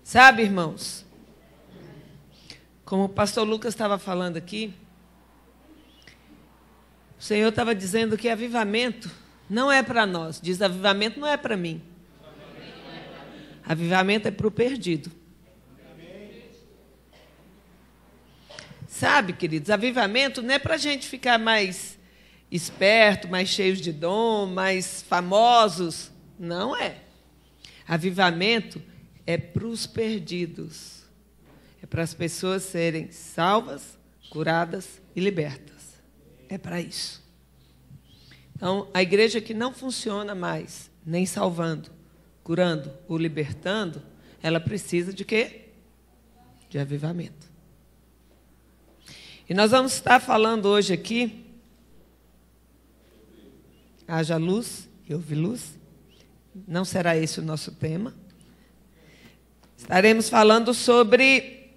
Sabe, irmãos, como o pastor Lucas estava falando aqui, o Senhor estava dizendo que avivamento não é para nós. Diz, avivamento não é para mim. Avivamento é para o perdido. Sabe, queridos, avivamento não é para a gente ficar mais esperto, mais cheios de dom, mais famosos. Não é. Avivamento é para os perdidos. É para as pessoas serem salvas, curadas e libertas. É para isso. Então, a igreja que não funciona mais, nem salvando, curando ou libertando, ela precisa de quê? De avivamento. E nós vamos estar falando hoje aqui, haja luz e houve luz. Não será esse o nosso tema. Estaremos falando sobre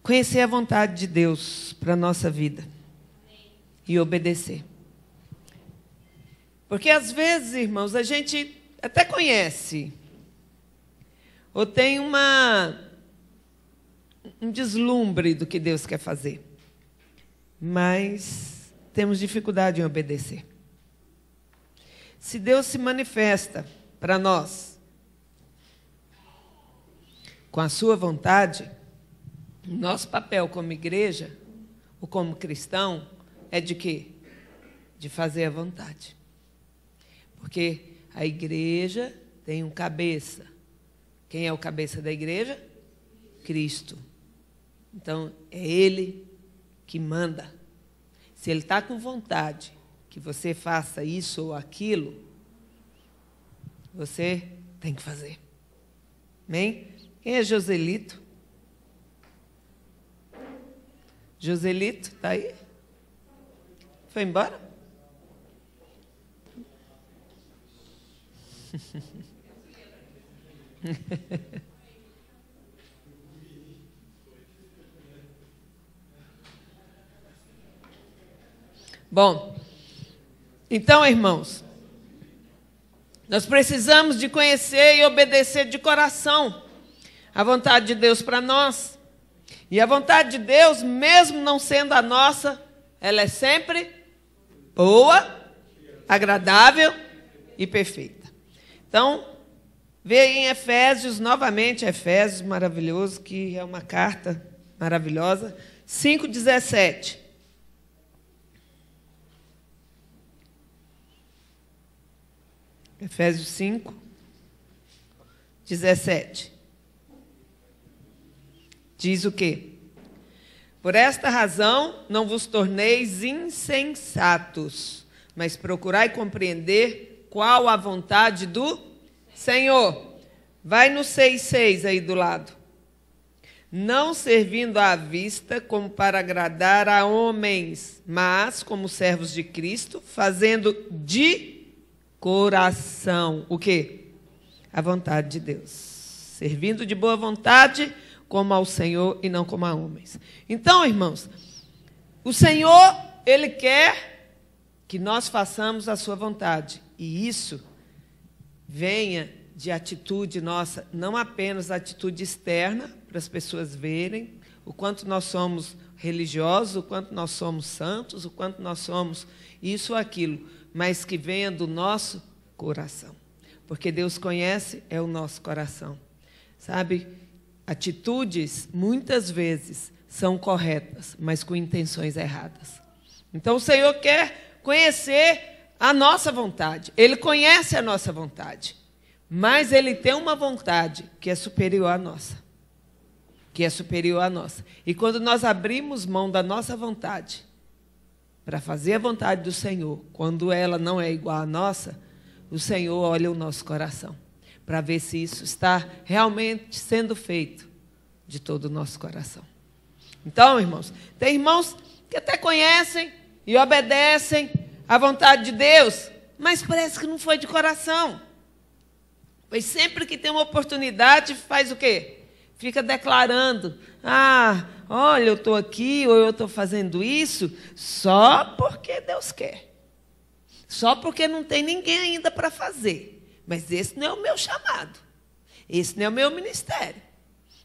conhecer a vontade de Deus para a nossa vida e obedecer. Porque às vezes, irmãos, a gente até conhece ou tem um deslumbre do que Deus quer fazer, mas temos dificuldade em obedecer. Se Deus se manifesta para nós com a sua vontade, nosso papel como igreja ou como cristão é de quê? De fazer a vontade. Porque a igreja tem um cabeça. Quem é o cabeça da igreja? Cristo. Então, é Ele que manda. Se Ele está com vontade que você faça isso ou aquilo, você tem que fazer. Amém? Quem é Joselito? Joselito, está aí? Foi embora? Bom, então, irmãos, nós precisamos de conhecer e obedecer de coração a vontade de Deus para nós. E a vontade de Deus, mesmo não sendo a nossa, ela é sempre boa, agradável e perfeita. Então, vê aí em Efésios, novamente, Efésios, maravilhoso, que é uma carta maravilhosa, 5:17. Efésios 5:17. Diz o quê? Por esta razão não vos torneis insensatos, mas procurai compreender qual a vontade do Senhor. Vai no 6:6 aí do lado. Não servindo à vista como para agradar a homens, mas como servos de Cristo, fazendo de coração o quê? A vontade de Deus. Servindo de boa vontade como ao Senhor e não como a homens. Então, irmãos, o Senhor, Ele quer que nós façamos a sua vontade. E isso venha de atitude nossa, não apenas atitude externa, para as pessoas verem o quanto nós somos religiosos, o quanto nós somos santos, o quanto nós somos isso ou aquilo, mas que venha do nosso coração. Porque Deus conhece o nosso coração. Sabe? Atitudes, muitas vezes, são corretas, mas com intenções erradas. Então, o Senhor quer conhecer a nossa vontade. Ele conhece a nossa vontade. Mas Ele tem uma vontade que é superior à nossa. Que é superior à nossa. E quando nós abrimos mão da nossa vontade para fazer a vontade do Senhor, quando ela não é igual à nossa, o Senhor olha o nosso coração, para ver se isso está realmente sendo feito de todo o nosso coração. Então, irmãos, tem irmãos que até conhecem e obedecem à vontade de Deus, mas parece que não foi de coração. Pois sempre que tem uma oportunidade, faz o quê? Fica declarando, olha, eu estou aqui, ou eu estou fazendo isso, só porque Deus quer. Só porque não tem ninguém ainda para fazer. Mas esse não é o meu chamado. Esse não é o meu ministério.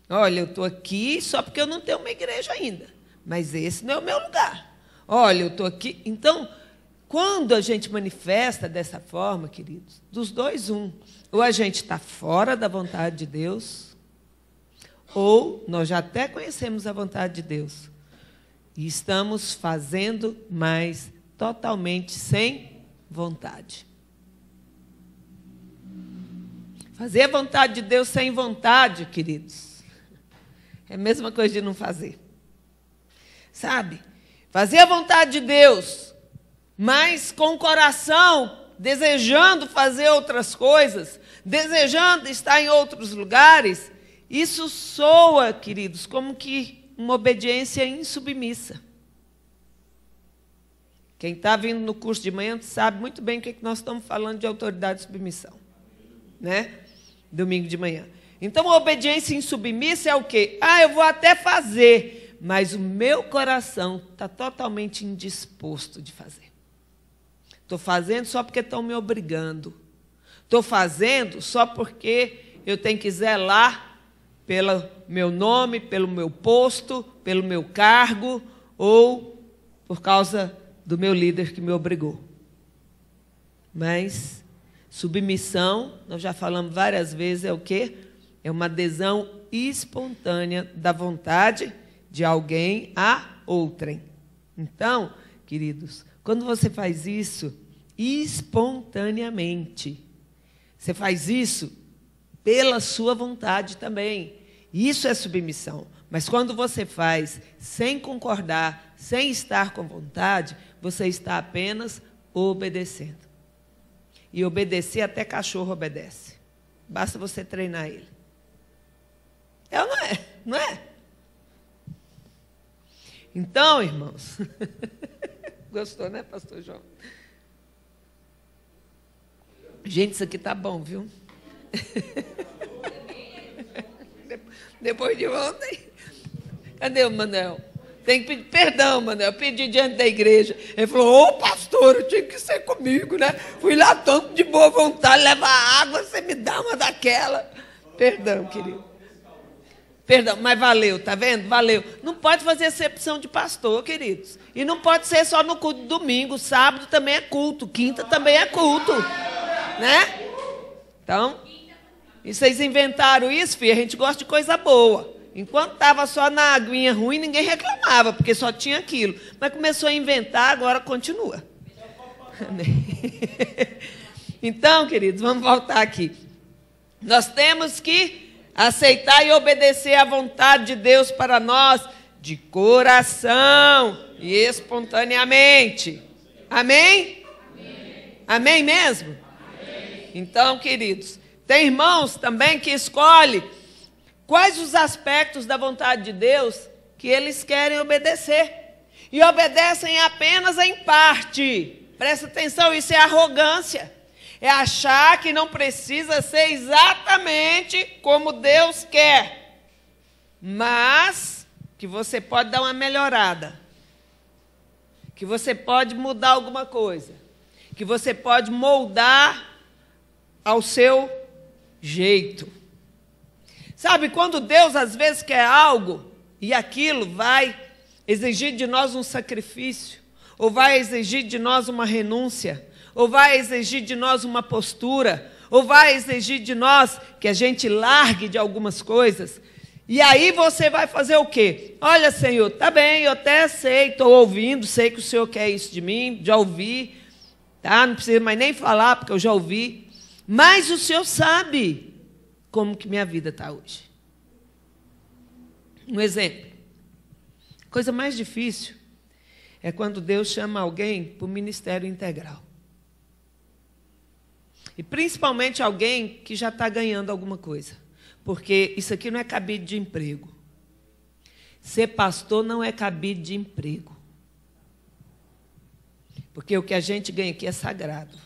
Olha, eu estou aqui só porque eu não tenho uma igreja ainda. Mas esse não é o meu lugar. Olha, eu estou aqui. Então, quando a gente manifesta dessa forma, queridos, dos dois, ou a gente está fora da vontade de Deus, ou nós já até conhecemos a vontade de Deus e estamos fazendo, mas totalmente sem vontade. Fazer a vontade de Deus sem vontade, queridos, é a mesma coisa de não fazer. Sabe? Fazer a vontade de Deus, mas com o coração desejando fazer outras coisas, desejando estar em outros lugares, isso soa, queridos, como que uma obediência insubmissa. Quem está vindo no curso de manhã sabe muito bem o que nós estamos falando de autoridade e submissão, né? Domingo de manhã. Então, a obediência insubmissa é o quê? Eu vou até fazer, mas o meu coração está totalmente indisposto de fazer. Estou fazendo só porque estão me obrigando. Estou fazendo só porque eu tenho que zelar pelo meu nome, pelo meu posto, pelo meu cargo, ou por causa do meu líder que me obrigou. Mas submissão, nós já falamos várias vezes, é o quê? É uma adesão espontânea da vontade de alguém a outrem. Então, queridos, quando você faz isso espontaneamente, você faz isso pela sua vontade também. Isso é submissão. Mas quando você faz sem concordar, sem estar com vontade, você está apenas obedecendo. E obedecer, até cachorro obedece. Basta você treinar ele. É ou não é? Não é? Então, irmãos... Gostou, né, pastor João? Gente, isso aqui tá bom, viu? Depois de ontem. Cadê o Manel? Tem que pedir perdão, Manel. Eu pedi diante da igreja. Ele falou, pastor, eu tinha que ser comigo, né? Fui lá tanto de boa vontade, leva água, você me dá uma daquela. Perdão, querido. Perdão, mas valeu, tá vendo? Valeu. Não pode fazer exceção de pastor, queridos. E não pode ser só no culto de domingo. Sábado também é culto. Quinta também é culto. Né? Então, e vocês inventaram isso, filha? A gente gosta de coisa boa. Enquanto estava só na aguinha ruim, ninguém reclamava, porque só tinha aquilo. Mas começou a inventar, agora continua. Amém. Então, queridos, vamos voltar aqui. Nós temos que aceitar e obedecer à vontade de Deus para nós, de coração e espontaneamente. Amém? Amém, Amém mesmo? Amém. Então, queridos, tem irmãos também que escolhem quais os aspectos da vontade de Deus que eles querem obedecer. E obedecem apenas em parte. Presta atenção, isso é arrogância. É achar que não precisa ser exatamente como Deus quer. Mas que você pode dar uma melhorada. Que você pode mudar alguma coisa. Que você pode moldar ao seu jeito. Sabe, quando Deus às vezes quer algo e aquilo vai exigir de nós um sacrifício, ou vai exigir de nós uma renúncia, ou vai exigir de nós uma postura, ou vai exigir de nós que a gente largue de algumas coisas, e aí você vai fazer o quê? Olha, Senhor, tá bem, eu até sei, estou ouvindo, sei que o Senhor quer isso de mim, já ouvi, tá? Não precisa mais nem falar, porque eu já ouvi, mas o Senhor sabe como que minha vida está hoje. Um exemplo. A coisa mais difícil é quando Deus chama alguém para o ministério integral. E principalmente alguém que já está ganhando alguma coisa. Porque isso aqui não é cabide de emprego. Ser pastor não é cabide de emprego. Porque o que a gente ganha aqui é sagrado.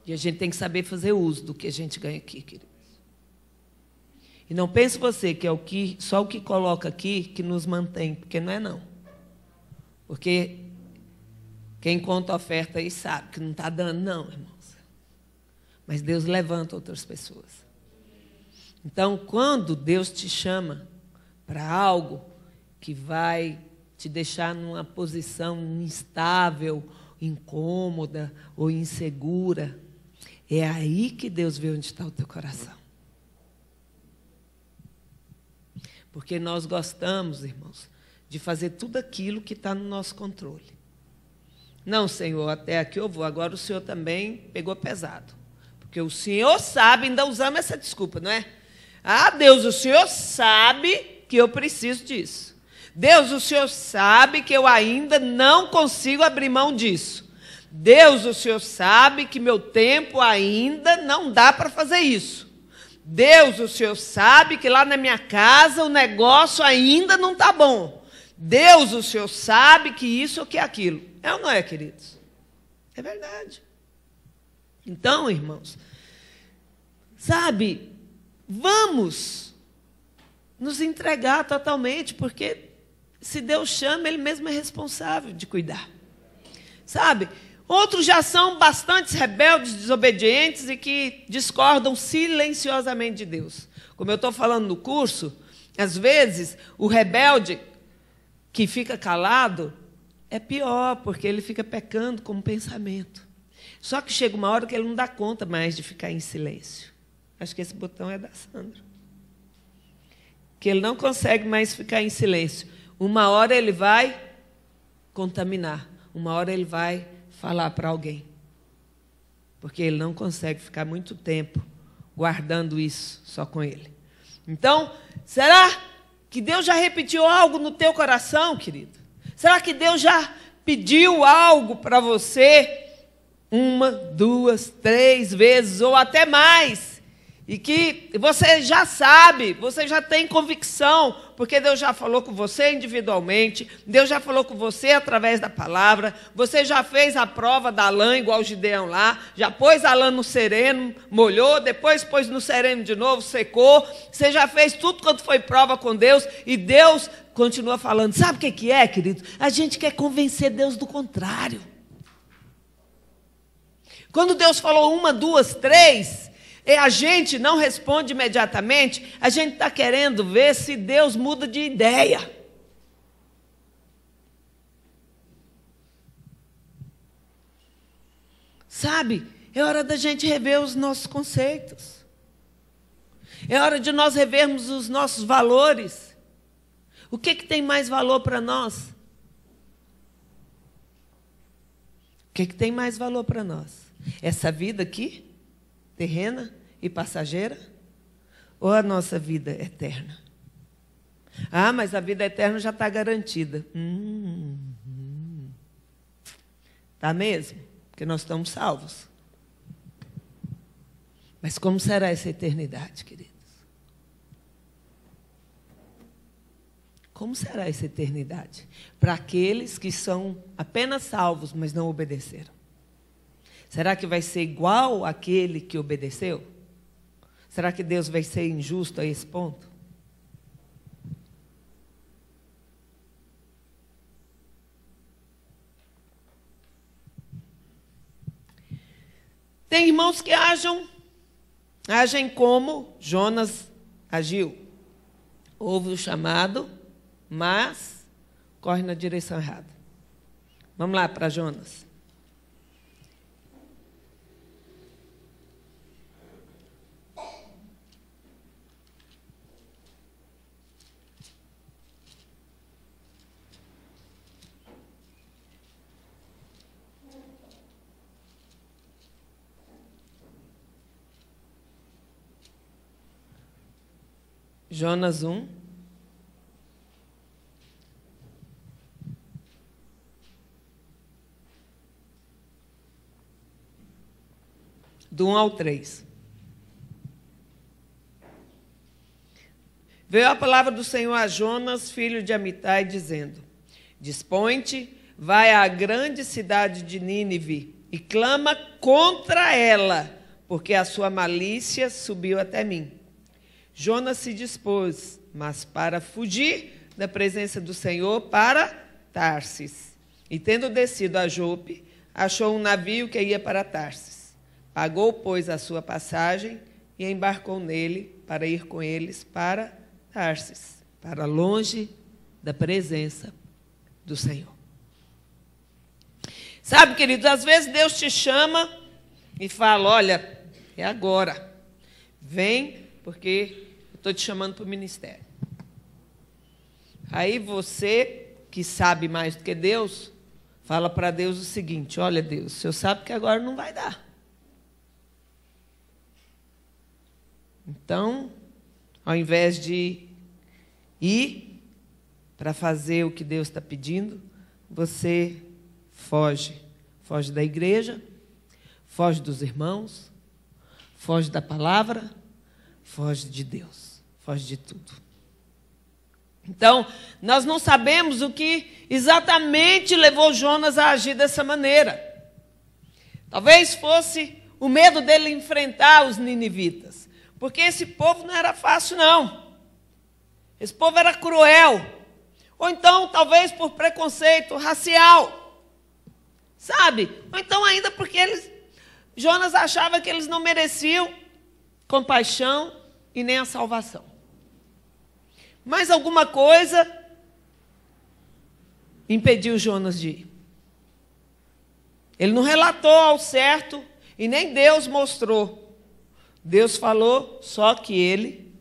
E a gente tem que saber fazer uso do que a gente ganha aqui, queridos. E não pense você que é só o que coloca aqui que nos mantém, porque não é não. Porque quem conta a oferta aí sabe que não está dando, não, irmãos. Mas Deus levanta outras pessoas. Então, quando Deus te chama para algo que vai te deixar numa posição instável, incômoda ou insegura, é aí que Deus vê onde está o teu coração. Porque nós gostamos, irmãos, de fazer tudo aquilo que está no nosso controle. Não, Senhor, até aqui eu vou. Agora o Senhor também pegou pesado. Porque o Senhor sabe, ainda usamos essa desculpa, não é? Ah, Deus, o Senhor sabe que eu preciso disso. Deus, o Senhor sabe que eu ainda não consigo abrir mão disso. Deus, o Senhor sabe que meu tempo ainda não dá para fazer isso. Deus, o Senhor sabe que lá na minha casa o negócio ainda não está bom. Deus, o Senhor sabe que isso ou que aquilo. É ou não é, queridos? É verdade. Então, irmãos, sabe, vamos nos entregar totalmente, porque se Deus chama, Ele mesmo é responsável de cuidar. Sabe, outros já são bastante rebeldes, desobedientes e que discordam silenciosamente de Deus. Como eu estou falando no curso, às vezes o rebelde que fica calado é pior, porque ele fica pecando como pensamento. Só que chega uma hora que ele não dá conta mais de ficar em silêncio. Acho que esse botão é da Sandra. Que ele não consegue mais ficar em silêncio. Uma hora ele vai contaminar. Uma hora ele vai falar para alguém. Porque ele não consegue ficar muito tempo guardando isso só com ele. Então, será que Deus já repetiu algo no teu coração, querido? Será que Deus já pediu algo para você 1, 2, 3 vezes ou até mais? E que você já sabe, você já tem convicção, porque Deus já falou com você individualmente, Deus já falou com você através da palavra, você já fez a prova da lã, igual o Gideão lá, já pôs a lã no sereno, molhou, depois pôs no sereno de novo, secou, você já fez tudo quanto foi prova com Deus, e Deus continua falando. Sabe o que é, querido? A gente quer convencer Deus do contrário. Quando Deus falou 1, 2, 3... e a gente não responde imediatamente, a gente está querendo ver se Deus muda de ideia. Sabe, é hora da gente rever os nossos conceitos. É hora de nós revermos os nossos valores. O que tem mais valor para nós? O que tem mais valor para nós? Essa vida aqui? Terrena e passageira, ou a nossa vida eterna? Ah, mas a vida eterna já está garantida. Está mesmo? Porque nós estamos salvos. Mas como será essa eternidade, queridos? Como será essa eternidade? Para aqueles que são apenas salvos, mas não obedeceram. Será que vai ser igual àquele que obedeceu? Será que Deus vai ser injusto a esse ponto? Tem irmãos que agem como Jonas agiu. Ouve o chamado, mas corre na direção errada. Vamos lá para Jonas. Jonas 1. Do 1 ao 3. Veio a palavra do Senhor a Jonas, filho de Amitai, dizendo: Dispõe-te, vai à grande cidade de Nínive e clama contra ela, porque a sua malícia subiu até mim. Jonas se dispôs, mas para fugir da presença do Senhor para Tarsis. E tendo descido a Jope, achou um navio que ia para Tarsis. Pagou, pois, a sua passagem e embarcou nele para ir com eles para Tarsis, para longe da presença do Senhor. Sabe, queridos, às vezes Deus te chama e fala, olha, é agora. Vem, porque eu estou te chamando para o ministério. Aí você, que sabe mais do que Deus, fala para Deus o seguinte, olha Deus, o Senhor sabe que agora não vai dar. Então, ao invés de ir para fazer o que Deus está pedindo, você foge. Foge da igreja, foge dos irmãos, foge da palavra, foge de Deus, foge de tudo. Então, nós não sabemos o que exatamente levou Jonas a agir dessa maneira. Talvez fosse o medo dele enfrentar os ninivitas, porque esse povo não era fácil, não. Esse povo era cruel. Ou então, talvez por preconceito racial. Sabe? Ou então ainda porque Jonas achava que eles não mereciam compaixão e nem a salvação. Mas alguma coisa impediu Jonas de ir. Ele não relatou ao certo e nem Deus mostrou. Deus falou só que ele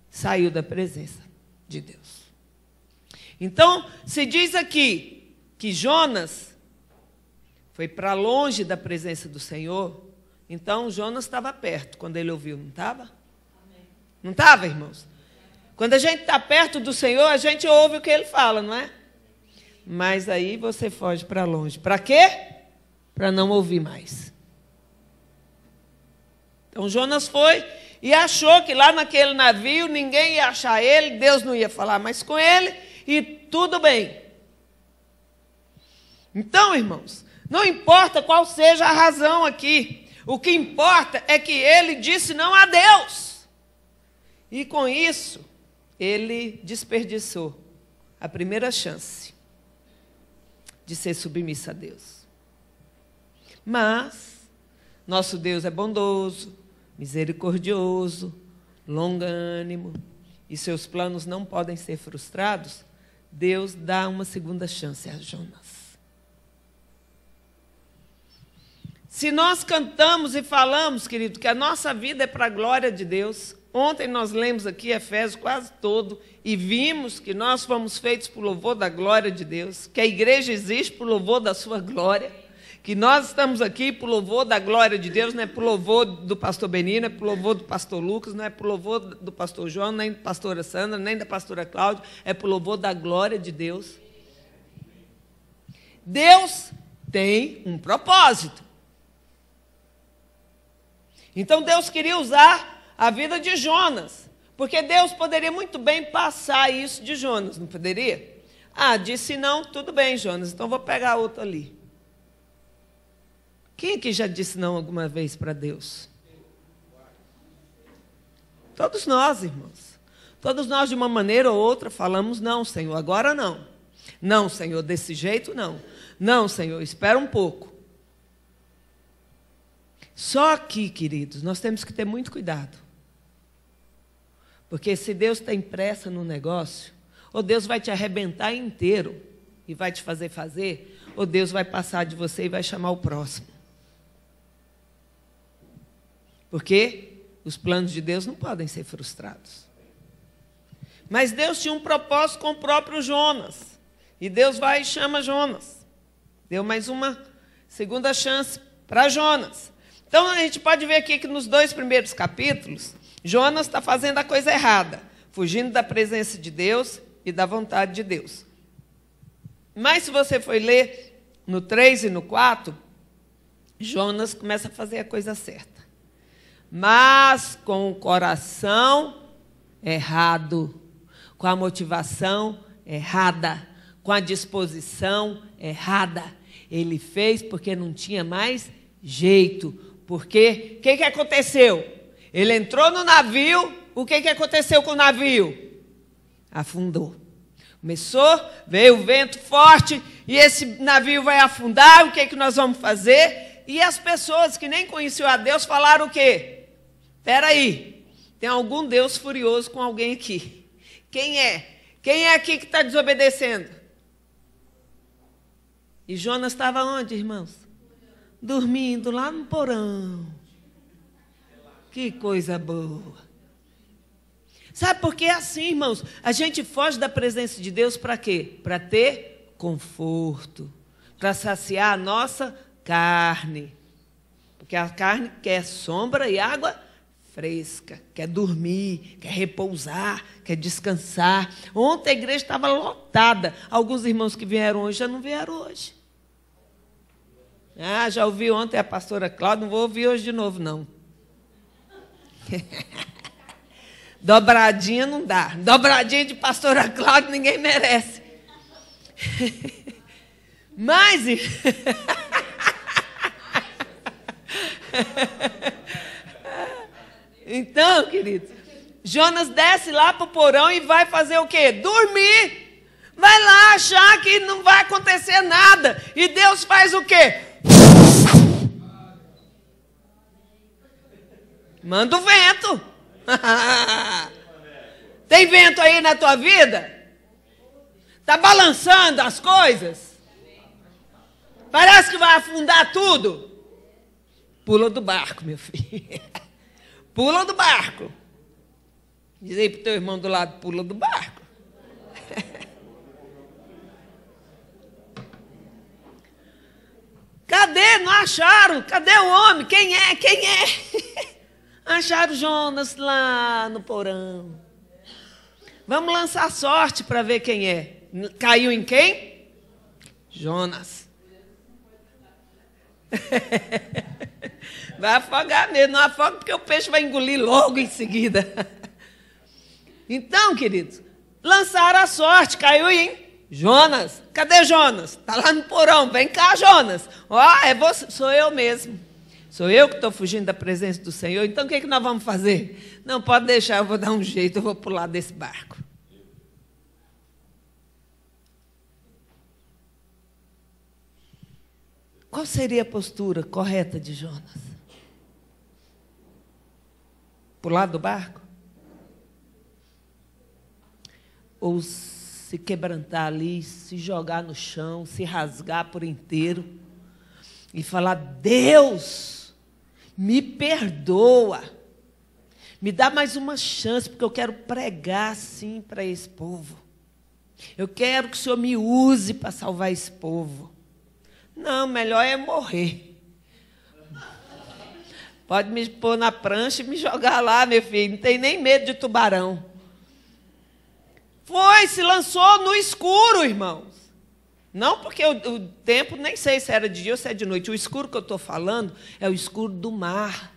saiu da presença de Deus. Então, se diz aqui que Jonas foi para longe da presença do Senhor, então Jonas estava perto quando ele ouviu, não estava? Não estava, irmãos? Quando a gente está perto do Senhor, a gente ouve o que Ele fala, não é? Mas aí você foge para longe. Para quê? Para não ouvir mais. Então Jonas foi e achou que lá naquele navio ninguém ia achar ele, Deus não ia falar mais com ele e tudo bem. Então, irmãos, não importa qual seja a razão aqui, o que importa é que ele disse não a Deus. E com isso, ele desperdiçou a primeira chance de ser submisso a Deus. Mas nosso Deus é bondoso, misericordioso, longânimo, e seus planos não podem ser frustrados. Deus dá uma segunda chance a Jonas. Se nós cantamos e falamos, querido, que a nossa vida é para a glória de Deus. Ontem nós lemos aqui Efésios quase todo e vimos que nós fomos feitos por louvor da glória de Deus, que a igreja existe por louvor da sua glória, que nós estamos aqui por louvor da glória de Deus, não é por louvor do pastor Benino, não é por louvor do pastor Lucas, não é por louvor do pastor João, nem da pastora Sandra, nem da pastora Cláudia, é por louvor da glória de Deus. Deus tem um propósito. Então Deus queria usar a vida de Jonas, porque Deus poderia muito bem passar isso de Jonas, não poderia? Ah, disse não, tudo bem, Jonas, então vou pegar outro ali. Quem aqui já disse não alguma vez para Deus? Todos nós, irmãos. Todos nós, de uma maneira ou outra, falamos não, Senhor, agora não. Não, Senhor, desse jeito não. Não, Senhor, espera um pouco. Só que, queridos, nós temos que ter muito cuidado. Porque se Deus tem pressa no negócio, ou Deus vai te arrebentar inteiro e vai te fazer, ou Deus vai passar de você e vai chamar o próximo. Porque os planos de Deus não podem ser frustrados. Mas Deus tinha um propósito com o próprio Jonas. E Deus vai e chama Jonas. Deu mais uma segunda chance para Jonas. Então, a gente pode ver aqui que nos 2 primeiros capítulos, Jonas está fazendo a coisa errada, fugindo da presença de Deus e da vontade de Deus. Mas, se você for ler no 3 e no 4, Jonas começa a fazer a coisa certa. Mas com o coração errado, com a motivação errada, com a disposição errada. Ele fez porque não tinha mais jeito. Porque o que aconteceu? Ele entrou no navio, o que aconteceu com o navio? Afundou. Veio o vento forte e esse navio vai afundar, o que nós vamos fazer? E as pessoas que nem conheciam a Deus falaram o quê? Espera aí, Tem algum Deus furioso com alguém aqui. Quem é? Quem é aqui que está desobedecendo? E Jonas estava onde, irmãos? Dormindo lá no porão. Que coisa boa. Sabe por que é assim, irmãos? A gente foge da presença de Deus para quê? Para ter conforto. Para saciar a nossa carne. Porque a carne quer sombra e água fresca, quer dormir, quer repousar, quer descansar. Ontem a igreja estava lotada. Alguns irmãos que vieram hoje já não vieram hoje. Ah, já ouvi ontem a pastora Cláudia, não vou ouvir hoje de novo, não. Dobradinha não dá. Dobradinha de pastora Cláudia ninguém merece. Mas... Então, queridos, Jonas desce lá para o porão e vai fazer o quê? Dormir. Vai lá achar que não vai acontecer nada. E Deus faz o quê? Manda o vento. Tem vento aí na tua vida? Está balançando as coisas? Parece que vai afundar tudo. Pula do barco, meu filho. Pula do barco. Diz aí para o teu irmão do lado, pula do barco. Cadê? Não acharam? Cadê o homem? Quem é? Quem é? Acharam Jonas lá no porão. Vamos lançar sorte para ver quem é. Caiu em quem? Jonas. Vai afogar mesmo, não afoga porque o peixe vai engolir logo em seguida. Então, queridos, lançaram a sorte, caiu em Jonas. Cadê Jonas? Está lá no porão, vem cá, Jonas. Ó, é você, sou eu mesmo. Sou eu que estou fugindo da presença do Senhor, então o que nós vamos fazer? Não, pode deixar, eu vou dar um jeito, eu vou pular desse barco. Qual seria a postura correta de Jonas? Pular do barco? Ou se quebrantar ali, se jogar no chão, se rasgar por inteiro e falar: Deus, me perdoa, me dá mais uma chance, porque eu quero pregar assim para esse povo. Eu quero que o Senhor me use para salvar esse povo. Não, melhor é morrer. Pode me pôr na prancha e me jogar lá, meu filho. Não tem nem medo de tubarão. Foi, se lançou no escuro, irmãos. Não porque o tempo, nem sei se era de dia ou se é de noite. O escuro que eu estou falando é o escuro do mar.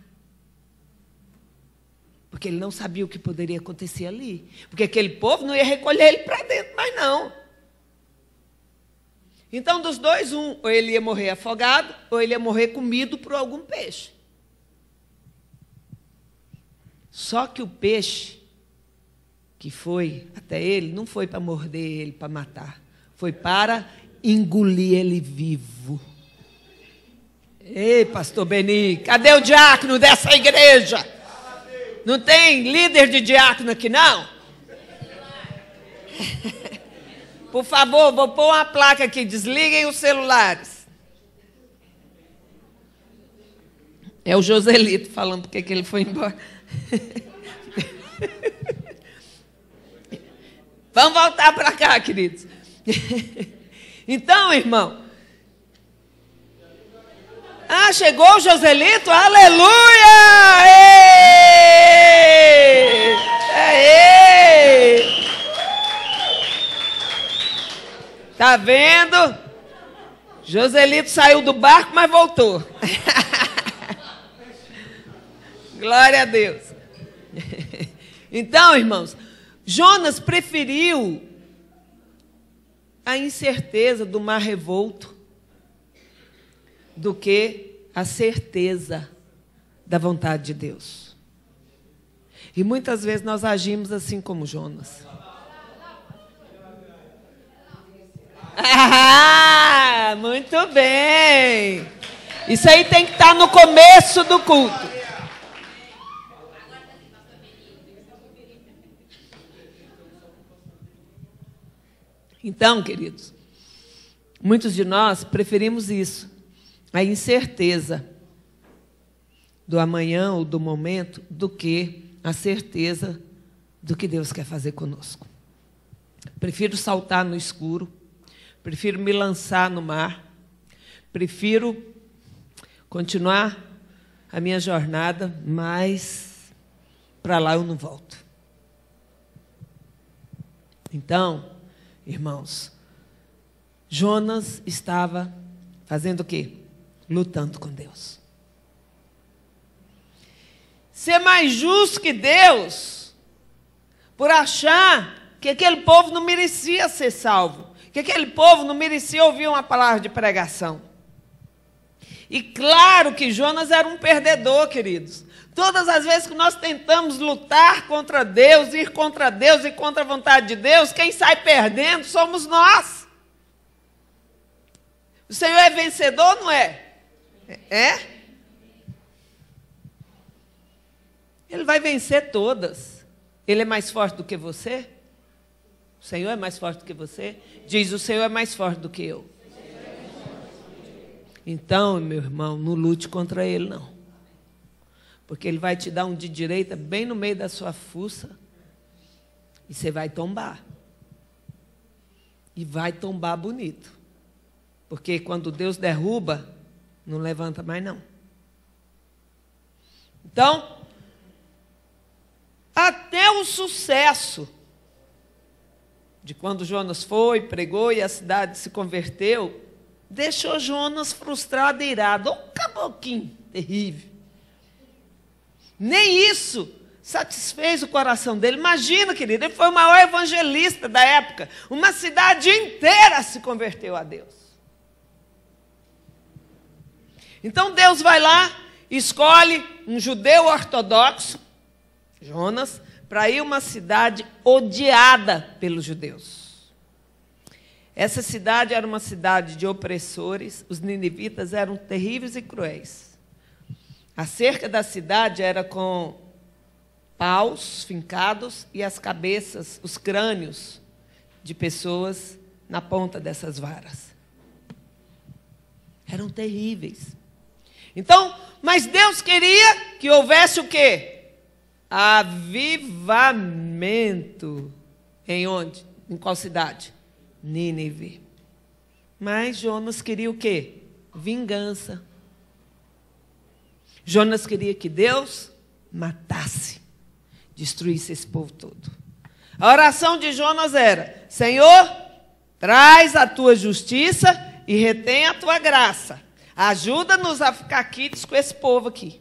Porque ele não sabia o que poderia acontecer ali. Porque aquele povo não ia recolher ele para dentro, mas não. Então, dos dois, ou ele ia morrer afogado, ou ele ia morrer comido por algum peixe. Só que o peixe que foi até ele, não foi para morder ele, para matar. Foi para engolir ele vivo. Ei, pastor Beni, cadê o diácono dessa igreja? Não tem líder de diácono aqui, não? Por favor, vou pôr uma placa aqui, desliguem os celulares. É o Joselito falando porque que ele foi embora. Vamos voltar para cá, queridos. Então, irmão. Ah, chegou o Joselito? Aleluia! Ei! Ei! Tá vendo? Joselito saiu do barco, mas voltou. Glória a Deus. Então, irmãos, Jonas preferiu a incerteza do mar revolto do que a certeza da vontade de Deus. E muitas vezes nós agimos assim como Jonas. Ah, muito bem. Isso aí tem que estar no começo do culto. Então, queridos, muitos de nós preferimos isso, a incerteza do amanhã ou do momento, do que a certeza do que Deus quer fazer conosco. Prefiro saltar no escuro, prefiro me lançar no mar, prefiro continuar a minha jornada, mas para lá eu não volto. Então, irmãos, Jonas estava fazendo o quê? Lutando com Deus. Ser mais justo que Deus, por achar que aquele povo não merecia ser salvo, que aquele povo não merecia ouvir uma palavra de pregação. E claro que Jonas era um perdedor, queridos. Todas as vezes que nós tentamos lutar contra Deus, ir contra Deus e contra a vontade de Deus, quem sai perdendo somos nós. O Senhor é vencedor, não é? É? Ele vai vencer todas. Ele é mais forte do que você? O Senhor é mais forte do que você? Diz, o Senhor é mais forte do que eu. Então, meu irmão, não lute contra ele, não. Porque ele vai te dar um de direita bem no meio da sua fuça. E você vai tombar. E vai tombar bonito. Porque quando Deus derruba, não levanta mais, não. Então, até o sucesso de quando Jonas foi, pregou e a cidade se converteu, deixou Jonas frustrado e irado. Um caboclinho terrível. Nem isso satisfez o coração dele. Imagina, querido, ele foi o maior evangelista da época. Uma cidade inteira se converteu a Deus. Então Deus vai lá, escolhe um judeu ortodoxo, Jonas, para ir a uma cidade odiada pelos judeus. Essa cidade era uma cidade de opressores, os ninivitas eram terríveis e cruéis. A cerca da cidade era com paus fincados e as cabeças, os crânios de pessoas na ponta dessas varas. Eram terríveis. Então, mas Deus queria que houvesse o quê? Avivamento. Em onde? Em qual cidade? Nínive. Mas Jonas queria o quê? Vingança. Jonas queria que Deus matasse, destruísse esse povo todo. A oração de Jonas era: Senhor, traz a tua justiça e retém a tua graça. Ajuda-nos a ficar quites com esse povo aqui.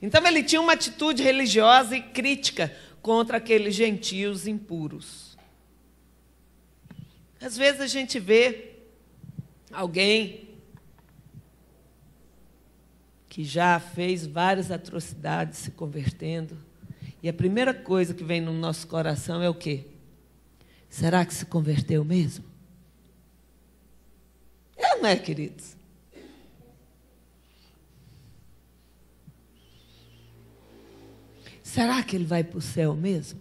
Então ele tinha uma atitude religiosa e crítica contra aqueles gentios impuros. Às vezes a gente vê alguém que já fez várias atrocidades se convertendo, e a primeira coisa que vem no nosso coração é o quê? Será que se converteu mesmo? É, não é, queridos? Será que ele vai para o céu mesmo?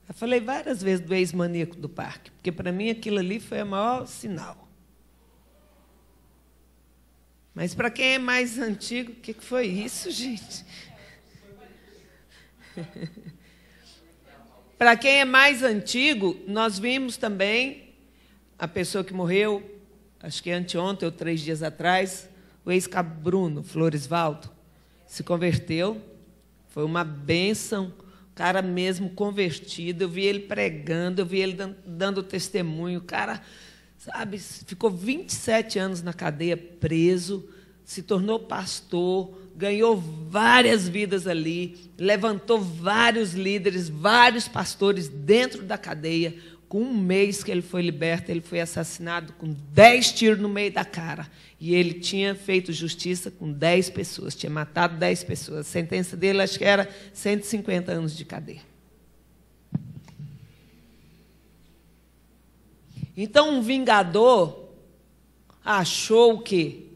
Eu falei várias vezes do ex-maníaco do parque, porque para mim aquilo ali foi o maior sinal. Mas para quem é mais antigo, o que foi isso, gente? Para quem é mais antigo, nós vimos também a pessoa que morreu, acho que anteontem ou 3 dias atrás, o ex-cabo Bruno Floresvaldo. Se converteu, foi uma bênção, cara mesmo convertido, eu vi ele pregando, eu vi ele dando testemunho, o cara, sabe, ficou 27 anos na cadeia preso, se tornou pastor, ganhou várias vidas ali, levantou vários líderes, vários pastores dentro da cadeia. Com 1 mês que ele foi liberto, ele foi assassinado com 10 tiros no meio da cara. E ele tinha feito justiça com 10 pessoas, tinha matado 10 pessoas. A sentença dele, acho que era 150 anos de cadeia. Então, um vingador achou o quê?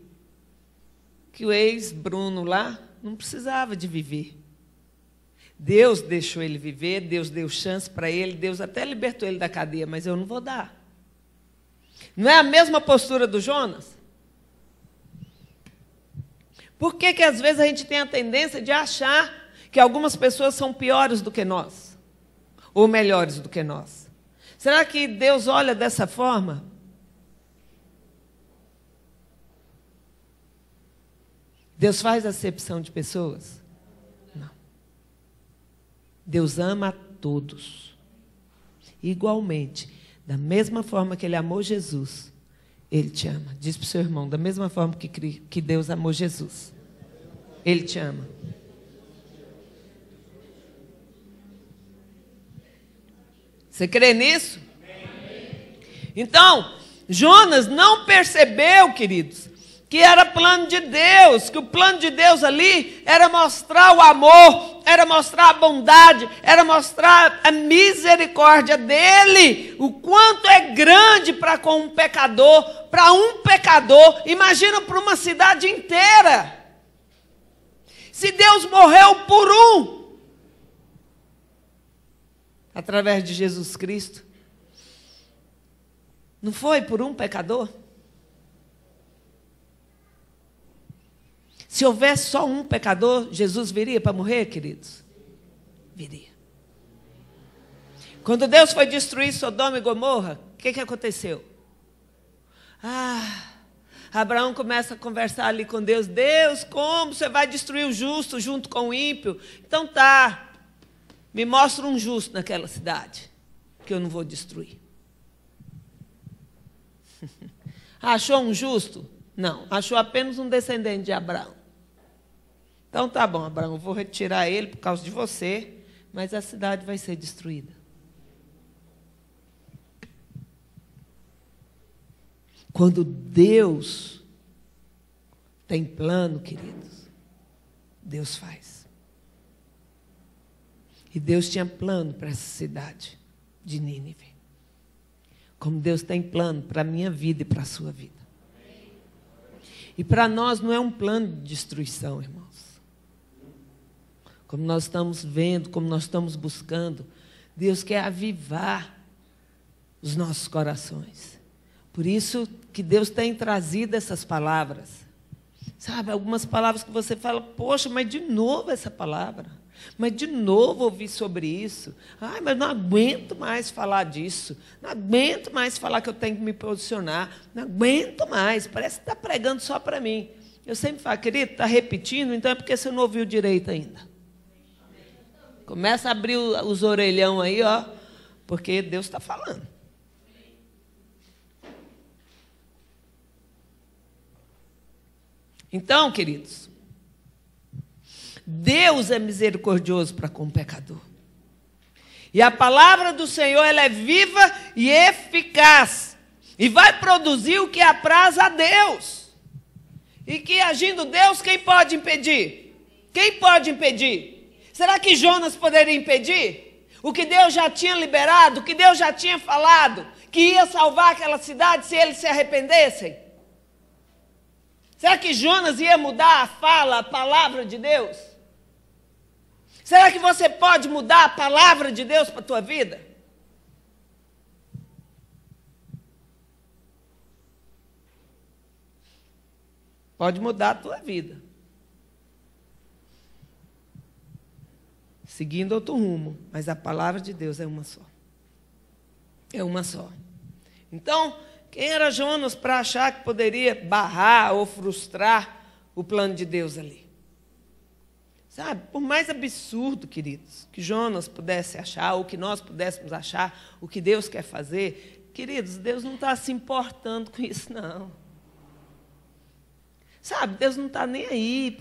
Que o ex-Bruno lá não precisava de viver. Deus deixou ele viver, Deus deu chance para ele, Deus até libertou ele da cadeia, mas eu não vou dar. Não é a mesma postura do Jonas? Por que que às vezes a gente tem a tendência de achar que algumas pessoas são piores do que nós? Ou melhores do que nós? Será que Deus olha dessa forma? Deus faz acepção de pessoas? Não. Deus ama a todos. Igualmente, da mesma forma que Ele amou Jesus, Ele te ama. Diz para o seu irmão, da mesma forma que Deus amou Jesus, Ele te ama. Você crê nisso? Então, Jonas não percebeu, queridos, que era plano de Deus, que o plano de Deus ali era mostrar o amor, era mostrar a bondade, era mostrar a misericórdia dele, o quanto é grande para com um pecador, imagina para uma cidade inteira. Se Deus morreu por um, através de Jesus Cristo, não foi por um pecador? Se houvesse só um pecador, Jesus viria para morrer, queridos? Viria. Quando Deus foi destruir Sodoma e Gomorra, o que aconteceu? Abraão começa a conversar ali com Deus. Deus, como você vai destruir o justo junto com o ímpio? Então tá, me mostra um justo naquela cidade, que eu não vou destruir. Achou um justo? Não, achou apenas um descendente de Abraão. Então tá bom, Abraão, eu vou retirar ele por causa de você, mas a cidade vai ser destruída. Quando Deus tem plano, queridos, Deus faz. E Deus tinha plano para essa cidade de Nínive. Como Deus tem plano para a minha vida e para a sua vida. E para nós não é um plano de destruição, irmãos. Como nós estamos vendo, como nós estamos buscando, Deus quer avivar os nossos corações. Por isso que Deus tem trazido essas palavras. Sabe, algumas palavras que você fala, poxa, mas de novo essa palavra. Mas de novo ouvir sobre isso. Ai, mas não aguento mais falar disso. Não aguento mais falar que eu tenho que me posicionar. Não aguento mais. Parece que está pregando só para mim. Eu sempre falo, querido, está repetindo, então é porque você não ouviu direito ainda. Começa a abrir os orelhão aí, ó, porque Deus está falando. Então, queridos, Deus é misericordioso para com o pecador. E a palavra do Senhor, ela é viva e eficaz. E vai produzir o que apraz a Deus. E que agindo Deus, quem pode impedir? Quem pode impedir? Será que Jonas poderia impedir? O que Deus já tinha liberado, o que Deus já tinha falado, que ia salvar aquela cidade se eles se arrependessem? Será que Jonas ia mudar a fala, a palavra de Deus? Será que você pode mudar a palavra de Deus para a tua vida? Pode mudar a tua vida. Seguindo outro rumo, mas a palavra de Deus é uma só. É uma só. Então, quem era Jonas para achar que poderia barrar ou frustrar o plano de Deus ali? Sabe, por mais absurdo, queridos, que Jonas pudesse achar, ou que nós pudéssemos achar, o que Deus quer fazer, queridos, Deus não está se importando com isso, não. Sabe, Deus não está nem aí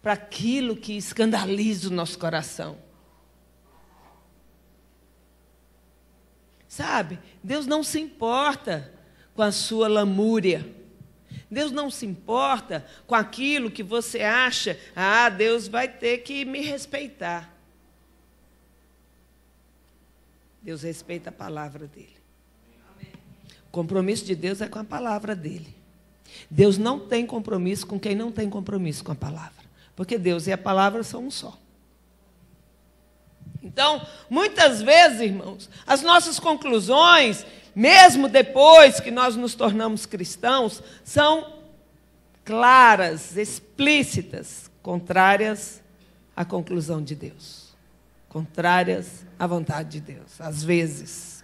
para aquilo que escandaliza o nosso coração. Sabe, Deus não se importa com a sua lamúria. Deus não se importa com aquilo que você acha, Deus vai ter que me respeitar. Deus respeita a palavra dele. O compromisso de Deus é com a palavra dele. Deus não tem compromisso com quem não tem compromisso com a palavra. Porque Deus e a palavra são um só. Então, muitas vezes, irmãos, as nossas conclusões, mesmo depois que nós nos tornamos cristãos, são claras, explícitas, contrárias à conclusão de Deus, contrárias à vontade de Deus, às vezes.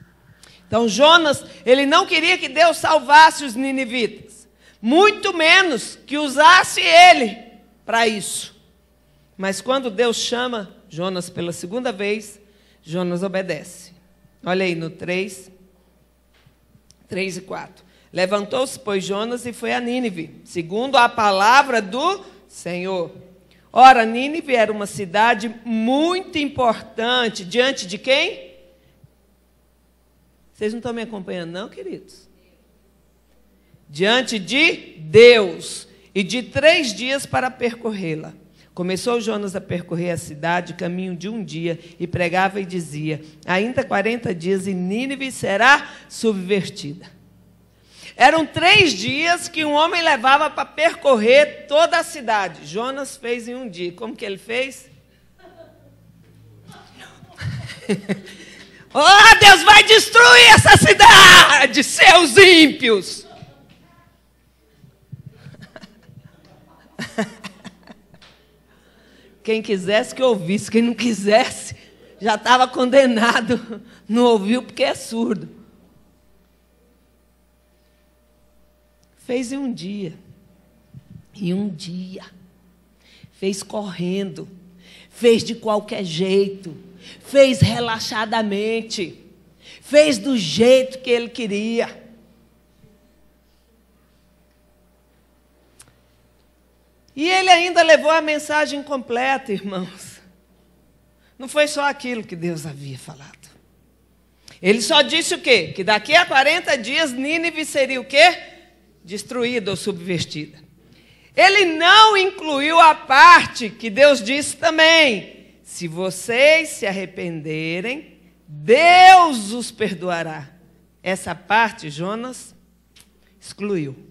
Então, Jonas, ele não queria que Deus salvasse os ninivitas, muito menos que usasse ele para isso. Mas quando Deus chama Jonas pela segunda vez, Jonas obedece. Olha aí no 3 e 4. Levantou-se, pois, Jonas e foi a Nínive, segundo a palavra do Senhor. Ora, Nínive era uma cidade muito importante. Diante de quem? Vocês não estão me acompanhando, não, queridos? Diante de Deus. E de 3 dias para percorrê-la. Começou Jonas a percorrer a cidade, caminho de 1 dia, e pregava e dizia: ainda 40 dias e Nínive será subvertida. Eram 3 dias que um homem levava para percorrer toda a cidade. Jonas fez em 1 dia. Como que ele fez? Oh, Deus vai destruir essa cidade, seus ímpios! Quem quisesse que ouvisse, quem não quisesse, já estava condenado. Não ouviu porque é surdo. Fez em 1 dia. Em 1 dia. Fez correndo. Fez de qualquer jeito. Fez relaxadamente. Fez do jeito que ele queria. E ele ainda levou a mensagem completa, irmãos. Não foi só aquilo que Deus havia falado. Ele só disse o quê? Que daqui a 40 dias Nínive seria o quê? Destruída ou subvertida. Ele não incluiu a parte que Deus disse também: se vocês se arrependerem, Deus os perdoará. Essa parte Jonas excluiu.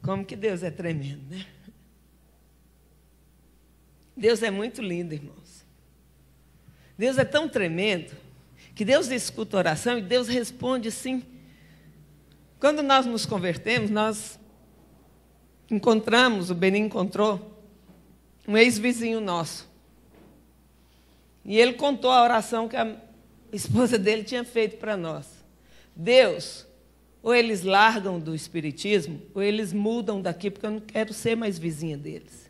Como que Deus é tremendo, né? Deus é muito lindo, irmãos. Deus é tão tremendo que Deus escuta a oração e Deus responde sim. Quando nós nos convertemos, nós encontramos, o Benin encontrou um ex-vizinho nosso. E ele contou a oração que a esposa dele tinha feito para nós. Deus, ou eles largam do espiritismo, ou eles mudam daqui, porque eu não quero ser mais vizinha deles.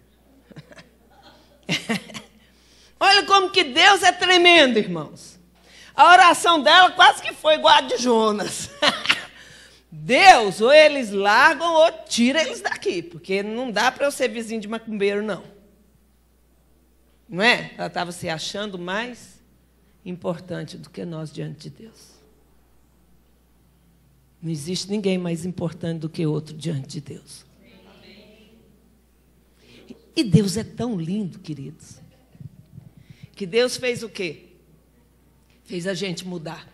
Olha como que Deus é tremendo, irmãos. A oração dela quase que foi igual a de Jonas. Deus, ou eles largam, ou tira eles daqui, porque não dá para eu ser vizinho de macumbeiro, não. Não é? Ela estava se achando mais importante do que nós diante de Deus. Não existe ninguém mais importante do que outro diante de Deus. E Deus é tão lindo, queridos, que Deus fez o quê? Fez a gente mudar.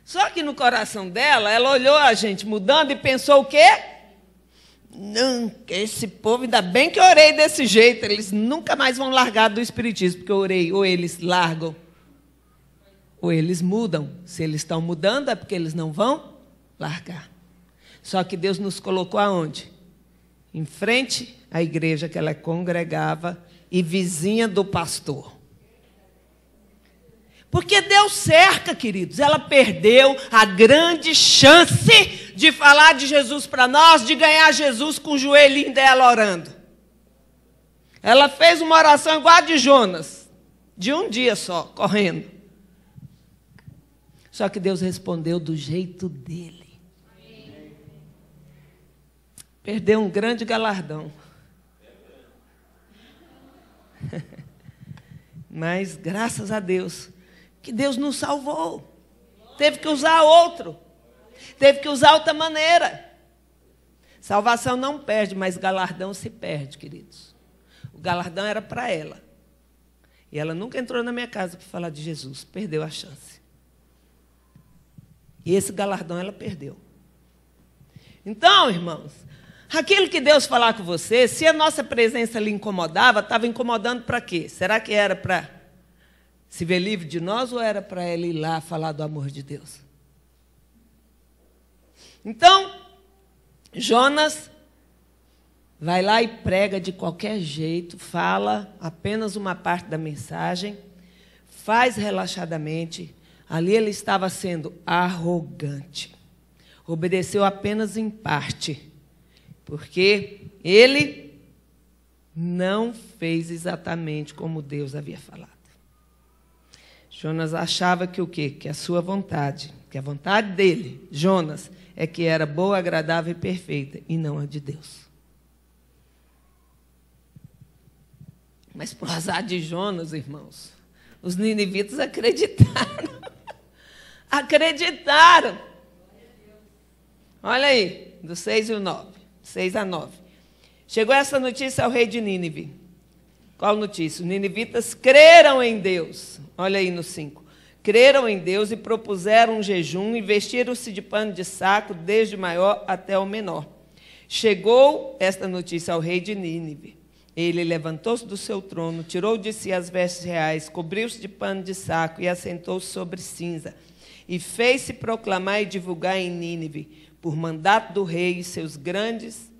Só que no coração dela, ela olhou a gente mudando e pensou o quê? Não, esse povo, ainda bem que eu orei desse jeito, eles nunca mais vão largar do espiritismo, porque eu orei, ou eles largam, ou eles mudam. Se eles estão mudando, é porque eles não vão largar. Só que Deus nos colocou aonde? Em frente à igreja que ela congregava e vizinha do pastor. Porque Deus cerca, queridos. Ela perdeu a grande chance de falar de Jesus para nós, de ganhar Jesus com o joelhinho dela orando. Ela fez uma oração igual a de Jonas, de 1 dia só, correndo. Só que Deus respondeu do jeito dele. Perdeu um grande galardão. Mas, graças a Deus, que Deus nos salvou. Teve que usar outro. Teve que usar outra maneira. Salvação não perde, mas galardão se perde, queridos. O galardão era para ela. E ela nunca entrou na minha casa para falar de Jesus. Perdeu a chance. E esse galardão ela perdeu. Então, irmãos, Aquilo que Deus falar com você, se a nossa presença lhe incomodava, estava incomodando para quê? Será que era para se ver livre de nós ou era para ele ir lá falar do amor de Deus? Então, Jonas vai lá e prega de qualquer jeito, fala apenas uma parte da mensagem, faz relaxadamente. Ali ele estava sendo arrogante. Obedeceu apenas em parte, porque ele não fez exatamente como Deus havia falado. Jonas achava que o quê? Que a sua vontade, que a vontade dele, Jonas, é que era boa, agradável e perfeita, e não a de Deus. Mas, por azar de Jonas, irmãos, os ninivitas acreditaram. Acreditaram. Olha aí, do 6 a 9. Chegou essa notícia ao rei de Nínive. Qual notícia? Os ninivitas creram em Deus. Olha aí no 5. Creram em Deus e propuseram um jejum e vestiram-se de pano de saco, desde o maior até o menor. Chegou esta notícia ao rei de Nínive. Ele levantou-se do seu trono, tirou de si as vestes reais, cobriu-se de pano de saco e assentou-se sobre cinza. E fez-se proclamar e divulgar em Nínive, por mandado do rei e seus grandes,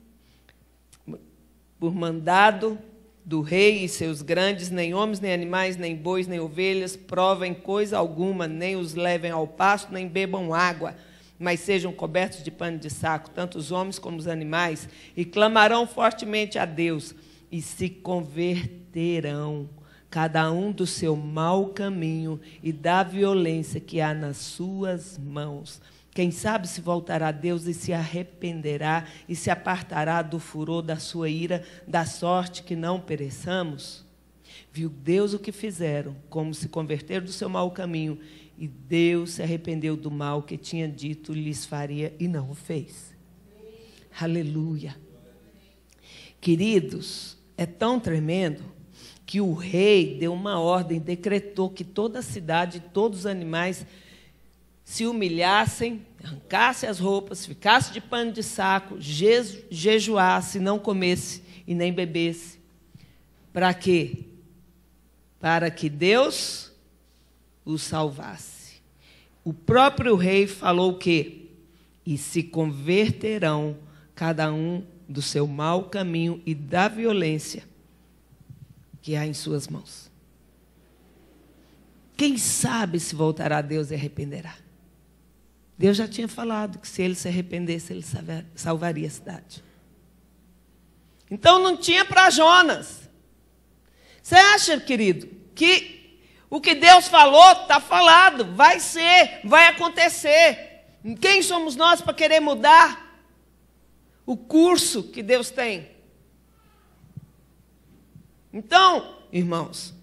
nem homens, nem animais, nem bois, nem ovelhas, provem coisa alguma, nem os levem ao pasto, nem bebam água, mas sejam cobertos de pano de saco, tanto os homens como os animais, e clamarão fortemente a Deus, e se converterão, cada um do seu mau caminho e da violência que há nas suas mãos. Quem sabe se voltará a Deus e se arrependerá e se apartará do furor da sua ira, da sorte que não pereçamos? Viu Deus o que fizeram, como se converteram do seu mau caminho, e Deus se arrependeu do mal que tinha dito lhes faria e não o fez. Aleluia. Queridos, é tão tremendo que o rei deu uma ordem, decretou que toda a cidade, todos os animais se humilhassem, arrancassem as roupas, ficassem de pano de saco, jejuasse, não comesse e nem bebesse. Para quê? Para que Deus os salvasse. O próprio rei falou o quê? E se converterão cada um do seu mau caminho e da violência que há em suas mãos. Quem sabe se voltará a Deus e arrependerá? Deus já tinha falado que se ele se arrependesse, ele salvaria a cidade. Então não tinha para Jonas. Você acha, querido, que o que Deus falou está falado, vai ser, vai acontecer. Quem somos nós para querer mudar o curso que Deus tem? Então, irmãos,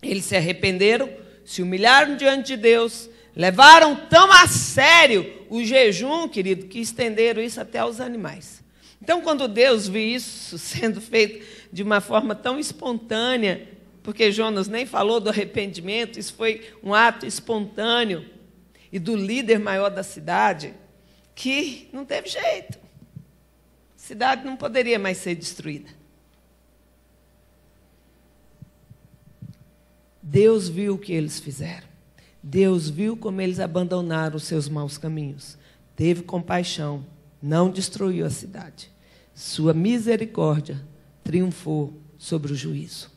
eles se arrependeram, se humilharam diante de Deus, levaram tão a sério o jejum, querido, que estenderam isso até aos animais. Então, quando Deus viu isso sendo feito de uma forma tão espontânea, porque Jonas nem falou do arrependimento, isso foi um ato espontâneo, e do líder maior da cidade, que não teve jeito. A cidade não poderia mais ser destruída. Deus viu o que eles fizeram. Deus viu como eles abandonaram os seus maus caminhos. Teve compaixão, não destruiu a cidade. Sua misericórdia triunfou sobre o juízo.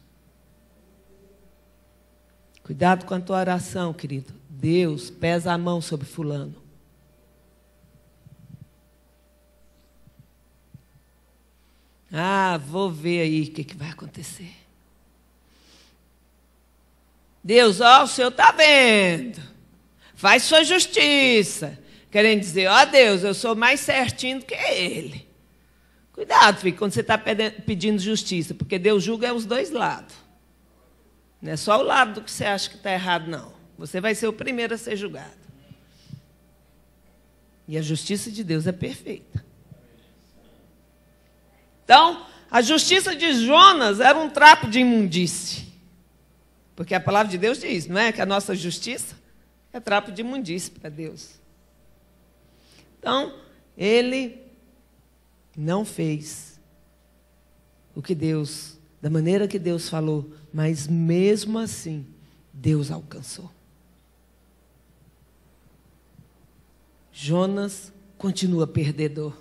Cuidado com a tua oração, querido. Deus pesa a mão sobre fulano. Vou ver aí o que vai acontecer. Deus, o Senhor está vendo. Faz sua justiça. Querendo dizer, Deus, eu sou mais certinho do que ele. Cuidado, filho, quando você está pedindo justiça, porque Deus julga os dois lados. Não é só o lado do que você acha que está errado, não. Você vai ser o primeiro a ser julgado. E a justiça de Deus é perfeita. Então, a justiça de Jonas era um trapo de imundície. Porque a palavra de Deus diz, não é? Que a nossa justiça é trapo de imundície para Deus. Então, ele Não fez o que Deus, da maneira que Deus falou, mas mesmo assim, Deus alcançou. Jonas continua perdedor.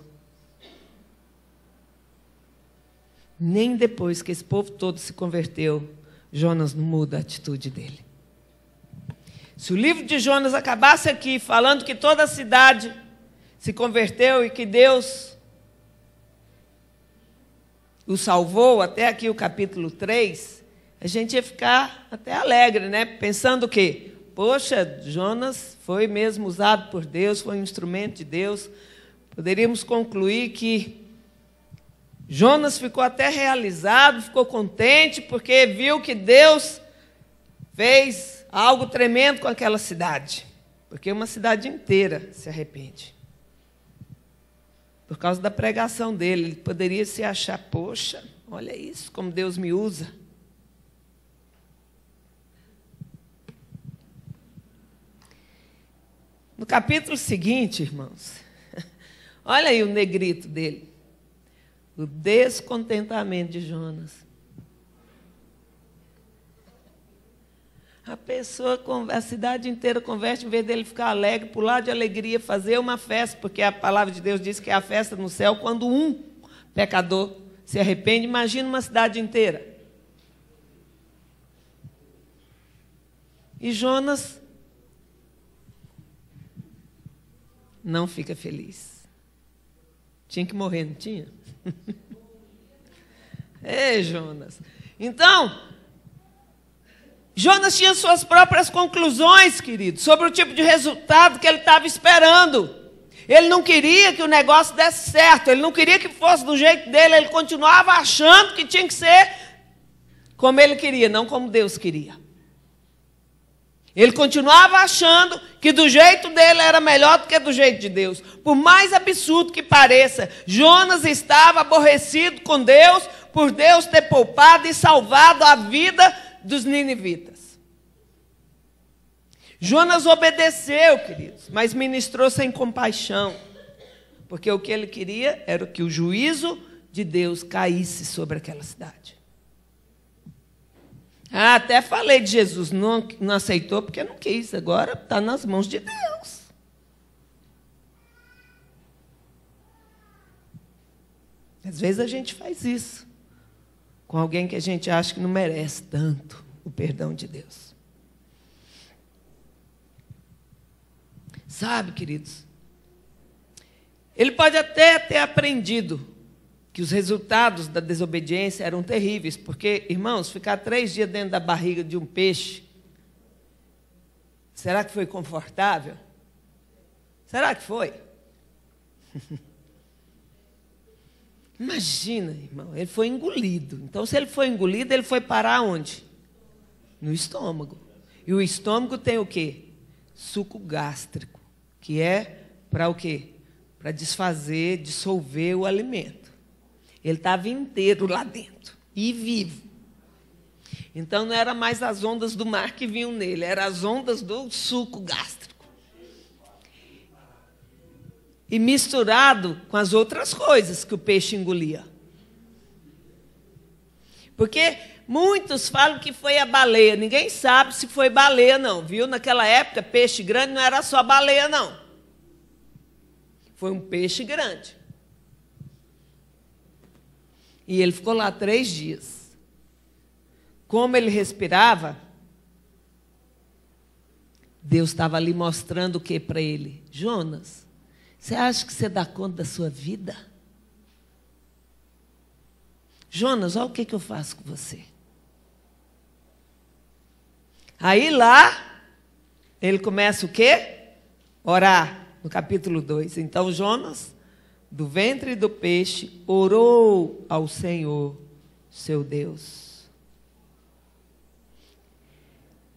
Nem depois que esse povo todo se converteu, Jonas não muda a atitude dele. Se o livro de Jonas acabasse aqui, falando que toda a cidade se converteu e que Deus o salvou, até aqui o capítulo 3, a gente ia ficar até alegre, né? Pensando o quê? Poxa, Jonas foi mesmo usado por Deus, foi um instrumento de Deus. Poderíamos concluir que Jonas ficou até realizado, ficou contente, porque viu que Deus fez algo tremendo com aquela cidade. Porque uma cidade inteira se arrepende. Por causa da pregação dele, ele poderia se achar, poxa, olha isso, como Deus me usa. No capítulo seguinte, irmãos, olha aí o negrito dele. O descontentamento de Jonas. A cidade inteira converte, em vez dele ficar alegre, pular de alegria, fazer uma festa, porque a palavra de Deus diz que é a festa no céu quando um pecador se arrepende. Imagina uma cidade inteira. E Jonas não fica feliz. Tinha que morrer, não tinha? Ei, Jonas. Então, Jonas tinha suas próprias conclusões, querido, sobre o tipo de resultado que ele estava esperando. Ele não queria que o negócio desse certo, ele não queria que fosse do jeito dele, ele continuava achando que tinha que ser como ele queria, não como Deus queria. Ele continuava achando que do jeito dele era melhor do que do jeito de Deus. Por mais absurdo que pareça, Jonas estava aborrecido com Deus por Deus ter poupado e salvado a vida dos ninivitas. Jonas obedeceu, queridos, mas ministrou sem compaixão, porque o que ele queria era que o juízo de Deus caísse sobre aquela cidade. Até falei de Jesus, não aceitou porque não quis, agora está nas mãos de Deus. Às vezes a gente faz isso com alguém que a gente acha que não merece tanto o perdão de Deus. Sabe, queridos, ele pode até ter aprendido que os resultados da desobediência eram terríveis, porque, irmãos, ficar 3 dias dentro da barriga de um peixe, será que foi confortável? Será que foi? Imagina, irmão, ele foi engolido. Então, se ele foi engolido, ele foi parar onde? No estômago. E o estômago tem o quê? Suco gástrico, que é para o quê? Para desfazer, dissolver o alimento. Ele estava inteiro lá dentro, e vivo. Então, não era mais as ondas do mar que vinham nele, eram as ondas do suco gástrico. E misturado com as outras coisas que o peixe engolia. Porque muitos falam que foi a baleia. Ninguém sabe se foi baleia, não. Viu? Naquela época, peixe grande não era só baleia, não. Foi um peixe grande. E ele ficou lá 3 dias. Como ele respirava, Deus estava ali mostrando o que para ele? Jonas, você acha que você dá conta da sua vida? Jonas, olha o que eu faço com você. Aí lá, ele começa o quê? Orar, no capítulo 2. Então Jonas, do ventre do peixe, orou ao Senhor, seu Deus.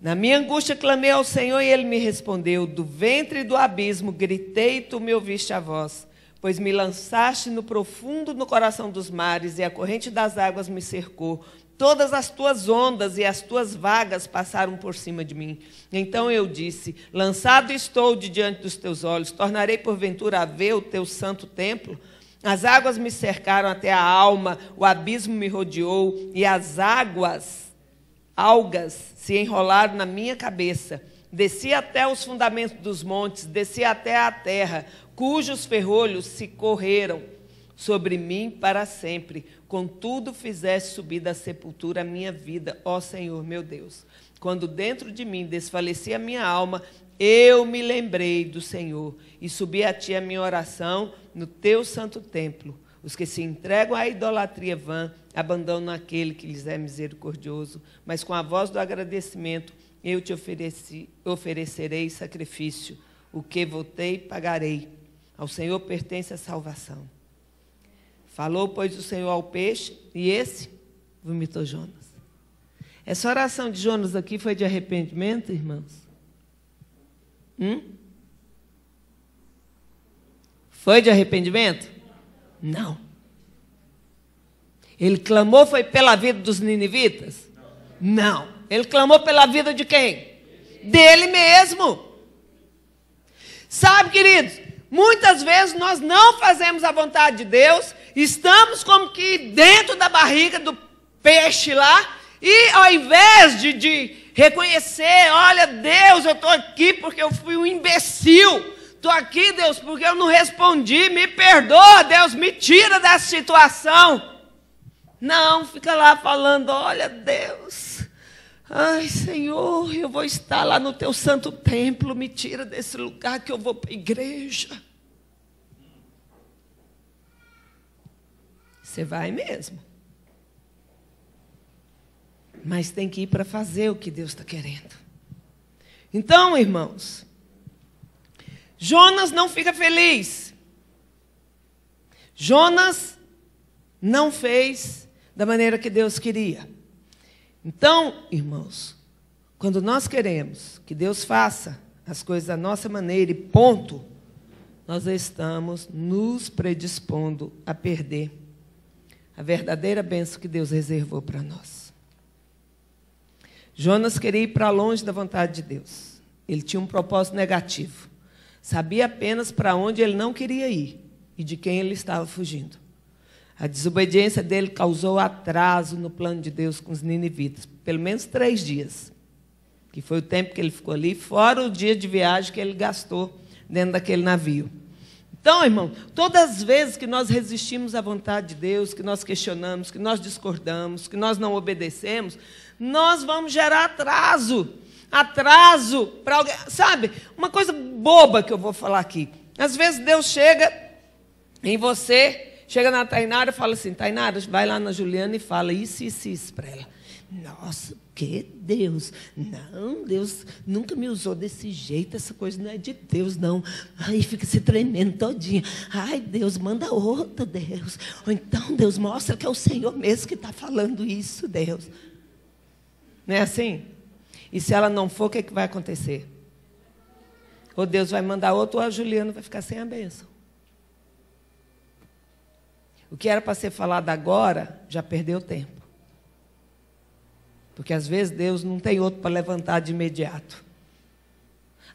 Na minha angústia clamei ao Senhor e Ele me respondeu. Do ventre do abismo gritei e tu me ouviste a voz. Pois me lançaste no profundo no coração dos mares e a corrente das águas me cercou. Todas as tuas ondas e as tuas vagas passaram por cima de mim. Então eu disse, lançado estou de diante dos teus olhos, tornarei porventura a ver o teu santo templo? As águas me cercaram até a alma, o abismo me rodeou, e as algas se enrolaram na minha cabeça. Desci até os fundamentos dos montes, desci até a terra, cujos ferrolhos se correram sobre mim para sempre. Contudo, fizeste subir da sepultura a minha vida, ó Senhor meu Deus. Quando dentro de mim desfalecia a minha alma, eu me lembrei do Senhor e subi a ti a minha oração no teu santo templo. Os que se entregam à idolatria vã abandonam aquele que lhes é misericordioso, mas com a voz do agradecimento eu te oferecerei sacrifício. O que votei, pagarei. Ao Senhor pertence a salvação. Falou, pois, o Senhor ao peixe, e esse vomitou Jonas. Essa oração de Jonas aqui foi de arrependimento, irmãos? Foi de arrependimento? Não. Ele clamou foi pela vida dos ninivitas? Não. Ele clamou pela vida de quem? Dele mesmo. Sabe, queridos, muitas vezes nós não fazemos a vontade de Deus, estamos como que dentro da barriga do peixe lá, e ao invés de reconhecer, olha, Deus, eu estou aqui porque eu fui um imbecil, estou aqui, Deus, porque eu não respondi, me perdoa, Deus, me tira dessa situação. Não, fica lá falando, olha, Deus, ai, Senhor, eu vou estar lá no teu santo templo, me tira desse lugar que eu vou para a igreja. Você vai mesmo. Mas tem que ir para fazer o que Deus está querendo. Então, irmãos, Jonas não fica feliz. Jonas não fez da maneira que Deus queria. Então, irmãos, quando nós queremos que Deus faça as coisas da nossa maneira e ponto, nós estamos nos predispondo a perder a verdadeira bênção que Deus reservou para nós. Jonas queria ir para longe da vontade de Deus. Ele tinha um propósito negativo. Sabia apenas para onde ele não queria ir e de quem ele estava fugindo. A desobediência dele causou atraso no plano de Deus com os ninivitas. Pelo menos 3 dias. Que foi o tempo que ele ficou ali, fora o dia de viagem que ele gastou dentro daquele navio. Então, irmão, todas as vezes que nós resistimos à vontade de Deus, que nós questionamos, que nós discordamos, que nós não obedecemos, nós vamos gerar atraso. Atraso para alguém. Sabe, uma coisa boba que eu vou falar aqui. Às vezes Deus chega em você, chega na Tainara e fala assim, Tainara, vai lá na Juliana e fala isso para ela. Nossa, que Deus? Não, Deus nunca me usou desse jeito, essa coisa não é de Deus, não. Aí fica se tremendo todinha. Ai, Deus, manda outro, Deus. Ou então, Deus, mostra que é o Senhor mesmo que está falando isso, Deus. Não é assim? E se ela não for, o que é que vai acontecer? Ou Deus vai mandar outro, ou a Juliana vai ficar sem a bênção. O que era para ser falado agora, já perdeu tempo. Porque às vezes Deus não tem outro para levantar de imediato.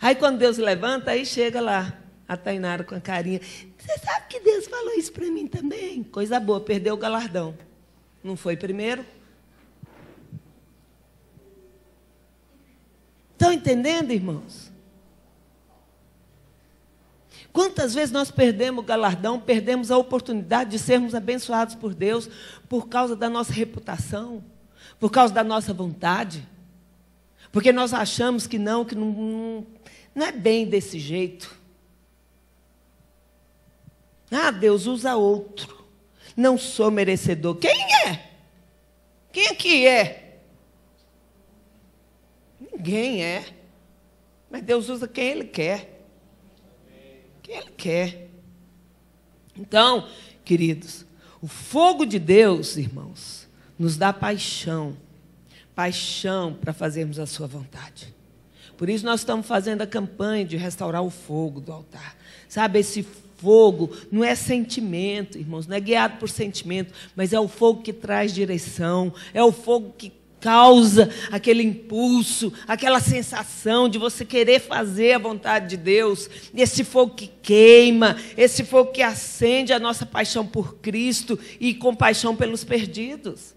Aí quando Deus levanta, aí chega lá a Tainara com a carinha. Você sabe que Deus falou isso para mim também? Coisa boa, perdeu o galardão. Não foi primeiro? Estão entendendo, irmãos? Quantas vezes nós perdemos o galardão, perdemos a oportunidade de sermos abençoados por Deus por causa da nossa reputação? Por causa da nossa vontade, porque nós achamos que não é bem desse jeito. Ah, Deus usa outro, não sou merecedor. Quem é? Quem aqui é? Ninguém é, mas Deus usa quem Ele quer. Quem Ele quer. Então, queridos, o fogo de Deus, irmãos, nos dá paixão para fazermos a sua vontade. Por isso nós estamos fazendo a campanha de restaurar o fogo do altar. Sabe, esse fogo não é sentimento, irmãos, não é guiado por sentimento, mas é o fogo que traz direção, é o fogo que causa aquele impulso, aquela sensação de você querer fazer a vontade de Deus, esse fogo que queima, esse fogo que acende a nossa paixão por Cristo e compaixão pelos perdidos.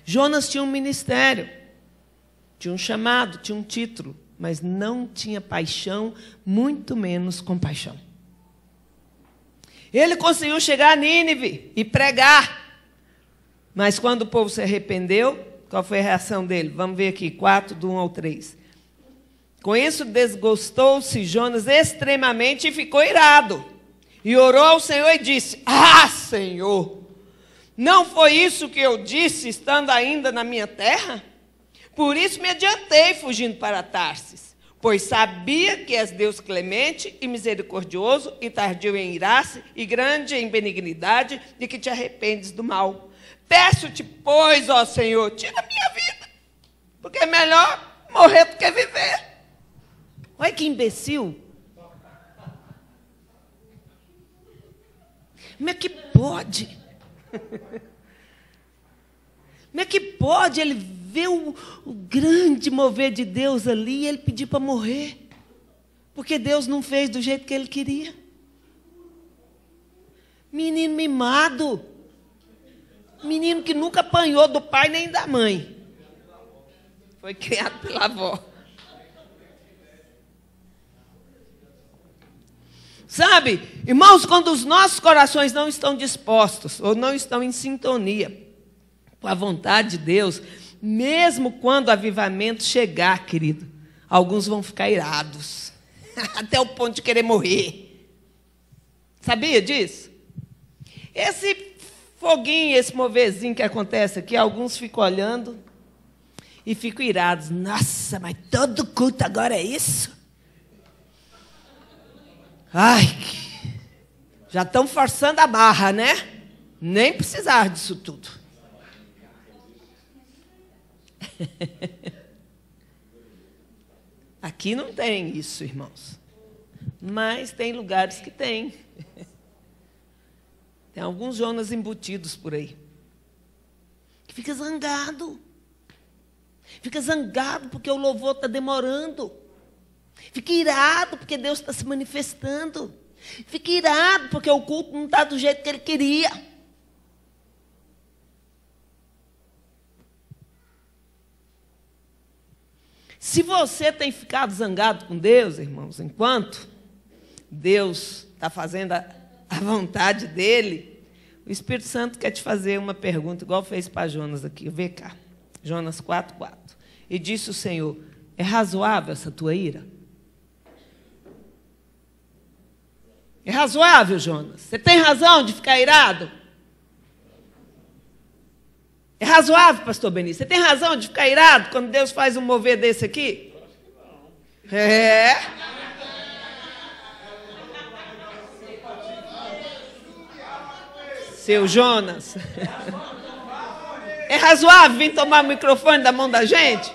Jonas tinha um ministério, tinha um chamado, tinha um título, mas não tinha paixão, muito menos compaixão. Ele conseguiu chegar a Nínive e pregar. Mas quando o povo se arrependeu, qual foi a reação dele? Vamos ver aqui, 4, do 1 ao 3. Com isso, desgostou-se Jonas extremamente e ficou irado. E orou ao Senhor e disse: Ah, Senhor, não foi isso que eu disse, estando ainda na minha terra? Por isso me adiantei, fugindo para Tarsis, pois sabia que és Deus clemente e misericordioso, e tardio em irar-se, e grande em benignidade, e que te arrependes do mal. Peço-te, pois, ó Senhor, tira a minha vida, porque é melhor morrer do que viver. Olha que imbecil. Como é que pode? Como é que pode ele ver o grande mover de Deus ali e ele pedir para morrer? Porque Deus não fez do jeito que ele queria. Menino mimado. Menino que nunca apanhou do pai nem da mãe. Foi criado pela avó. Sabe, irmãos, quando os nossos corações não estão dispostos ou não estão em sintonia com a vontade de Deus, mesmo quando o avivamento chegar, querido, alguns vão ficar irados, até o ponto de querer morrer. Sabia disso? Esse foguinho, esse moverzinho que acontece aqui, alguns ficam olhando e ficam irados. Nossa, mas todo culto agora é isso? Ai, já estão forçando a barra, né? Nem precisar disso tudo. Aqui não tem isso, irmãos. Mas tem lugares que tem. Tem alguns Jonas embutidos por aí. Que fica zangado. Fica zangado porque o louvor está demorando. Fica irado porque Deus está se manifestando. Fica irado porque o culto não está do jeito que ele queria. Se você tem ficado zangado com Deus, irmãos, enquanto Deus está fazendo a vontade dele, o Espírito Santo quer te fazer uma pergunta, igual fez para Jonas aqui. Vê cá, Jonas 4:4. E disse o Senhor: é razoável essa tua ira? É razoável, Jonas? Você tem razão de ficar irado? É razoável, pastor Benício? Você tem razão de ficar irado quando Deus faz um mover desse aqui? É. Seu Jonas. É razoável vir tomar o microfone da mão da gente?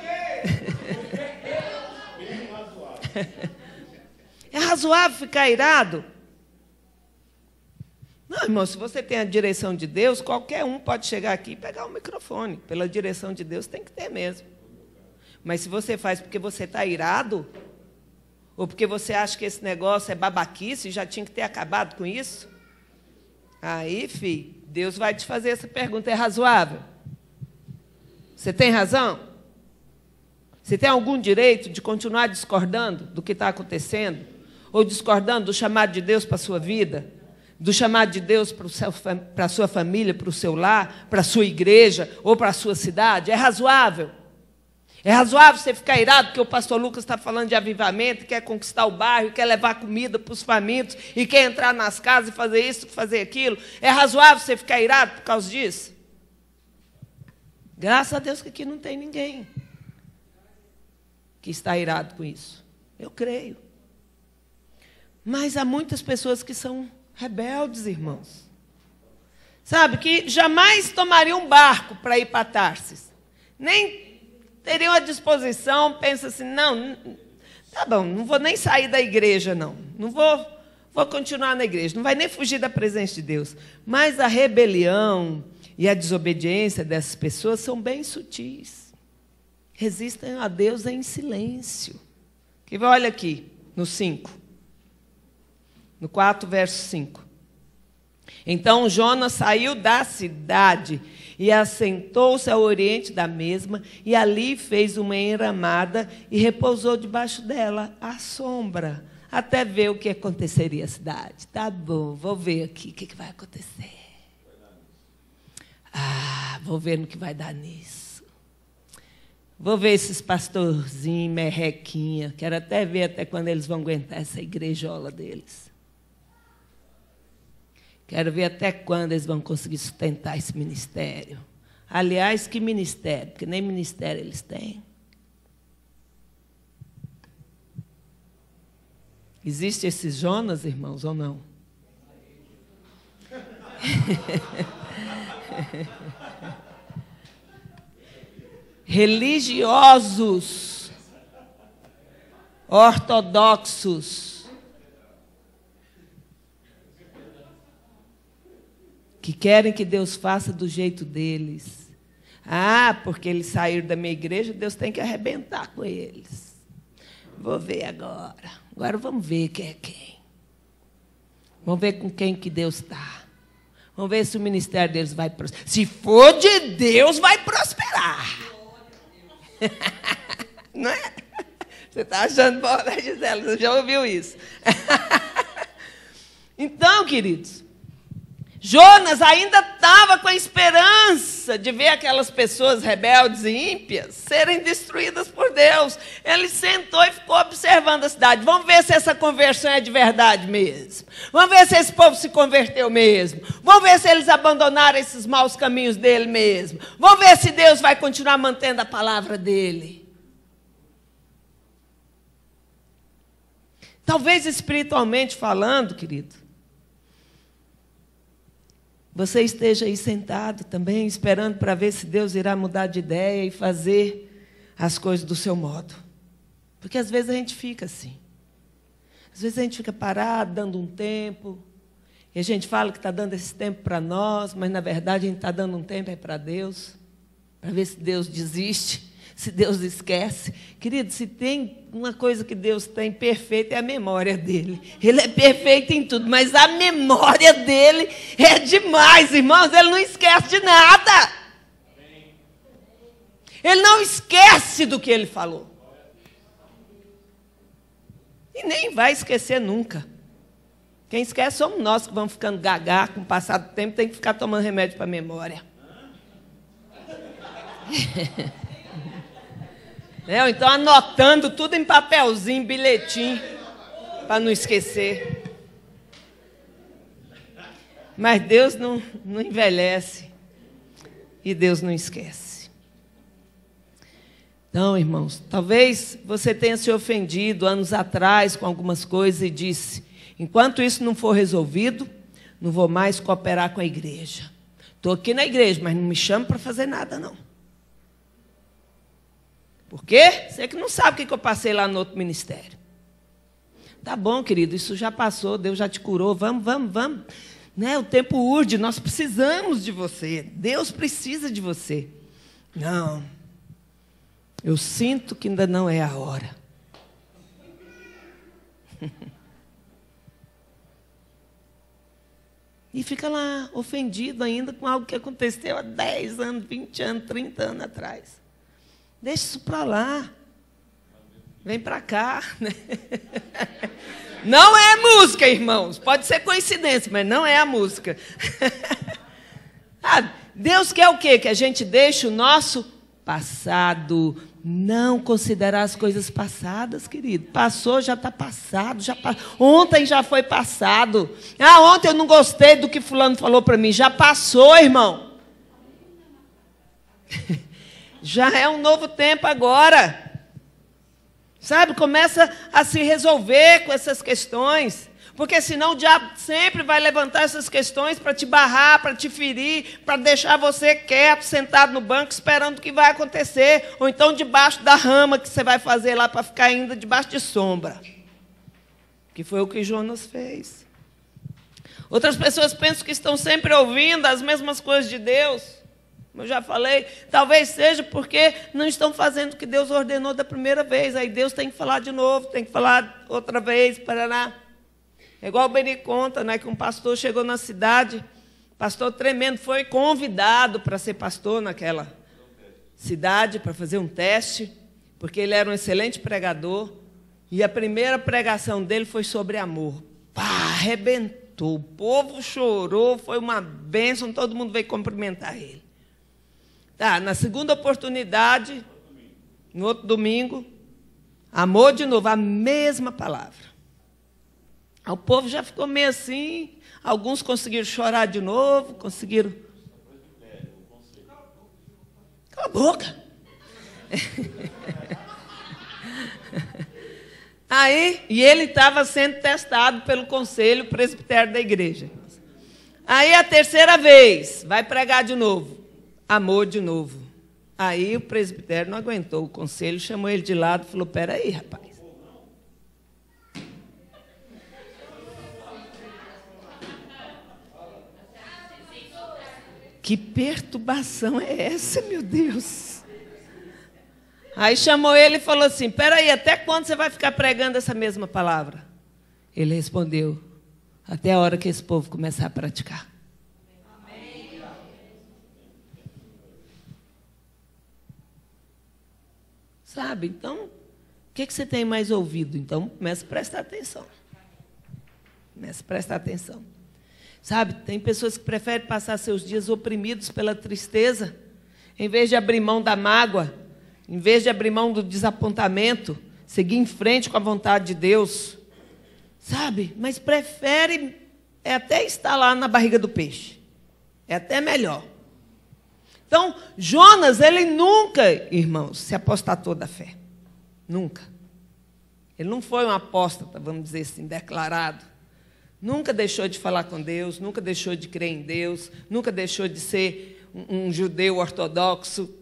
É razoável ficar irado? Não, irmão, se você tem a direção de Deus, qualquer um pode chegar aqui e pegar o microfone. Pela direção de Deus tem que ter mesmo. Mas se você faz porque você está irado, ou porque você acha que esse negócio é babaquice, já tinha que ter acabado com isso, aí, filho, Deus vai te fazer essa pergunta: é razoável? Você tem razão? Você tem algum direito de continuar discordando do que está acontecendo? Ou discordando do chamado de Deus para a sua vida? Do chamado de Deus para a sua família, para o seu lar, para a sua igreja ou para a sua cidade? É razoável? É razoável você ficar irado porque o pastor Lucas está falando de avivamento, quer conquistar o bairro, quer levar comida para os famintos, e quer entrar nas casas e fazer isso, fazer aquilo? É razoável você ficar irado por causa disso? Graças a Deus que aqui não tem ninguém que está irado com isso. Eu creio. Mas há muitas pessoas que são rebeldes, irmãos. Sabe, que jamais tomariam um barco para ir para Tarsis. Nem teriam a disposição, pensa assim, não, tá bom, não vou nem sair da igreja, não. Não vou continuar na igreja, não vai nem fugir da presença de Deus. Mas a rebelião e a desobediência dessas pessoas são bem sutis. Resistem a Deus em silêncio. Olha aqui, no 5. No 4, verso 5. Então Jonas saiu da cidade e assentou-se ao oriente da mesma, e ali fez uma enramada e repousou debaixo dela, à sombra, até ver o que aconteceria à cidade. Tá bom, vou ver aqui o que vai acontecer. Vou ver no que vai dar nisso. Vou ver esses pastorzinhos, merrequinha. Quero até ver até quando eles vão aguentar essa igrejola deles. Quero ver até quando eles vão conseguir sustentar esse ministério. Aliás, que ministério? Porque nem ministério eles têm. Existe esses Jonas, irmãos, ou não? Religiosos, ortodoxos, que querem que Deus faça do jeito deles. Porque eles saíram da minha igreja, Deus tem que arrebentar com eles. Vou ver agora. Agora vamos ver quem é quem. Vamos ver com quem que Deus está. Vamos ver se o ministério deles vai prosperar. Se for de Deus, vai prosperar. Não é? Você está achando bom, né, Gisela? Você já ouviu isso? Então, queridos, Jonas ainda estava com a esperança de ver aquelas pessoas rebeldes e ímpias serem destruídas por Deus. Ele sentou e ficou observando a cidade. Vamos ver se essa conversão é de verdade mesmo. Vamos ver se esse povo se converteu mesmo. Vamos ver se eles abandonaram esses maus caminhos dele mesmo. Vamos ver se Deus vai continuar mantendo a palavra dele. Talvez espiritualmente falando, querido, você esteja aí sentado também, esperando para ver se Deus irá mudar de ideia e fazer as coisas do seu modo. Porque às vezes a gente fica assim. Às vezes a gente fica parado, dando um tempo, e a gente fala que está dando esse tempo para nós, mas na verdade a gente está dando um tempo para Deus, para ver se Deus desiste, se Deus esquece. Querido, se tem uma coisa que Deus tem perfeita é a memória dele. Ele é perfeito em tudo, mas a memória dele é demais, irmãos. Ele não esquece de nada. Ele não esquece do que ele falou. E nem vai esquecer nunca. Quem esquece somos nós que vamos ficando gagá, com o passar do tempo, tem que ficar tomando remédio para a memória. Ou então anotando tudo em papelzinho, bilhetinho, para não esquecer. Mas Deus não envelhece e Deus não esquece. Então, irmãos, talvez você tenha se ofendido anos atrás com algumas coisas e disse: enquanto isso não for resolvido, não vou mais cooperar com a igreja. Estou aqui na igreja, mas não me chame para fazer nada, não. Por quê? Você que não sabe o que eu passei lá no outro ministério. Tá bom, querido, isso já passou, Deus já te curou, vamos. Né? O tempo urge, nós precisamos de você. Deus precisa de você. Não, eu sinto que ainda não é a hora. E fica lá, ofendido ainda com algo que aconteceu há 10 anos, 20 anos, 30 anos atrás. Deixa isso para lá. Vem para cá. Né? Não é música, irmãos. Pode ser coincidência, mas não é a música. Deus quer o quê? Que a gente deixe o nosso passado. Não considerar as coisas passadas, querido. Passou, já está passado. Ontem já foi passado. Ontem eu não gostei do que fulano falou para mim. Já passou, irmão. Já é um novo tempo agora. Sabe, começa a se resolver com essas questões. Porque senão o diabo sempre vai levantar essas questões para te barrar, para te ferir, para deixar você quieto, sentado no banco, esperando o que vai acontecer. Ou então debaixo da rama que você vai fazer lá para ficar ainda debaixo de sombra. Que foi o que Jonas fez. Outras pessoas pensam que estão sempre ouvindo as mesmas coisas de Deus. Como eu já falei, talvez seja porque não estão fazendo o que Deus ordenou da primeira vez. Aí Deus tem que falar de novo, tem que falar outra vez, paraná. É igual o Beni conta, né, que um pastor chegou na cidade, pastor tremendo, foi convidado para ser pastor naquela cidade, para fazer um teste, porque ele era um excelente pregador, e a primeira pregação dele foi sobre amor. Pá, arrebentou, o povo chorou, foi uma bênção, todo mundo veio cumprimentar ele. Tá, na segunda oportunidade, no outro domingo, amor de novo, a mesma palavra. O povo já ficou meio assim, alguns conseguiram chorar de novo, conseguiram... Cala a boca! Aí, e ele estava sendo testado pelo conselho presbitério da igreja. Aí, a terceira vez, vai pregar de novo. Amor de novo. Aí, o presbitério não aguentou o conselho, chamou ele de lado e falou, peraí, rapaz. Que perturbação é essa, meu Deus? Aí chamou ele e falou assim, peraí, até quando você vai ficar pregando essa mesma palavra? Ele respondeu, até a hora que esse povo começar a praticar. Amém. Sabe, então, o que você tem mais ouvido? Então, começa a prestar atenção. Começa a prestar atenção. Sabe, tem pessoas que preferem passar seus dias oprimidos pela tristeza, em vez de abrir mão da mágoa, em vez de abrir mão do desapontamento, seguir em frente com a vontade de Deus. Sabe, mas prefere até estar lá na barriga do peixe. É até melhor. Então, Jonas, ele nunca, irmãos, se apostatou da fé. Nunca. Ele não foi um apóstata, vamos dizer assim, declarado. Nunca deixou de falar com Deus, nunca deixou de crer em Deus, nunca deixou de ser um judeu ortodoxo,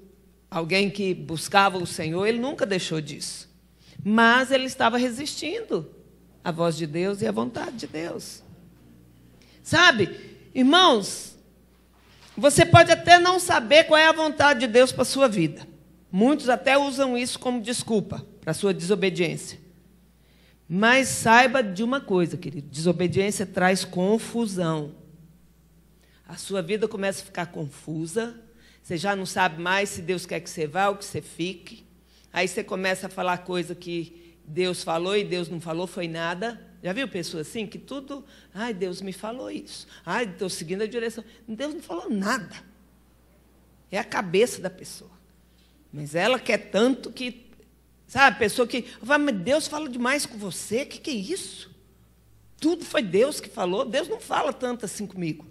alguém que buscava o Senhor, ele nunca deixou disso. Mas ele estava resistindo à voz de Deus e à vontade de Deus. Sabe, irmãos, você pode até não saber qual é a vontade de Deus para a sua vida. Muitos até usam isso como desculpa para a sua desobediência. Mas saiba de uma coisa, querido, desobediência traz confusão. A sua vida começa a ficar confusa, você já não sabe mais se Deus quer que você vá ou que você fique. Aí você começa a falar coisa que Deus falou e Deus não falou, foi nada. Já viu pessoa assim, que tudo, ai, Deus me falou isso, ai, estou seguindo a direção. Deus não falou nada. É a cabeça da pessoa. Mas ela quer tanto que... Sabe, a pessoa que... Mas Deus fala demais com você, o que é isso? Tudo foi Deus que falou, Deus não fala tanto assim comigo.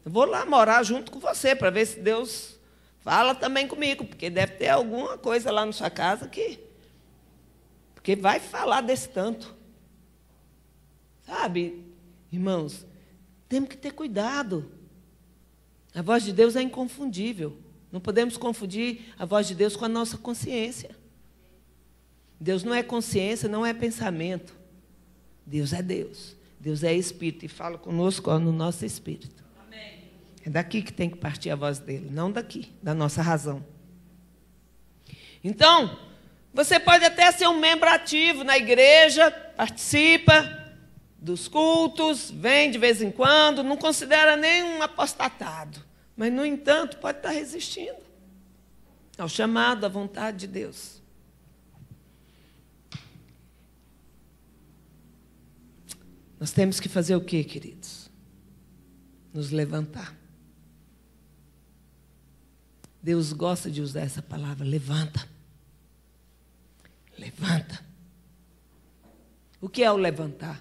Eu vou lá morar junto com você, para ver se Deus fala também comigo, porque deve ter alguma coisa lá na sua casa que... Porque vai falar desse tanto. Sabe, irmãos, temos que ter cuidado. A voz de Deus é inconfundível. Não podemos confundir a voz de Deus com a nossa consciência. Deus não é consciência, não é pensamento. Deus é Deus. Deus é Espírito e fala conosco no nosso Espírito. Amém. É daqui que tem que partir a voz dele, não daqui, da nossa razão. Então, você pode até ser um membro ativo na igreja, participa dos cultos, vem de vez em quando, não considera nem um apostatado. Mas, no entanto, pode estar resistindo ao chamado, à vontade de Deus. Nós temos que fazer o quê, queridos? Nos levantar. Deus gosta de usar essa palavra, levanta. Levanta. O que é o levantar?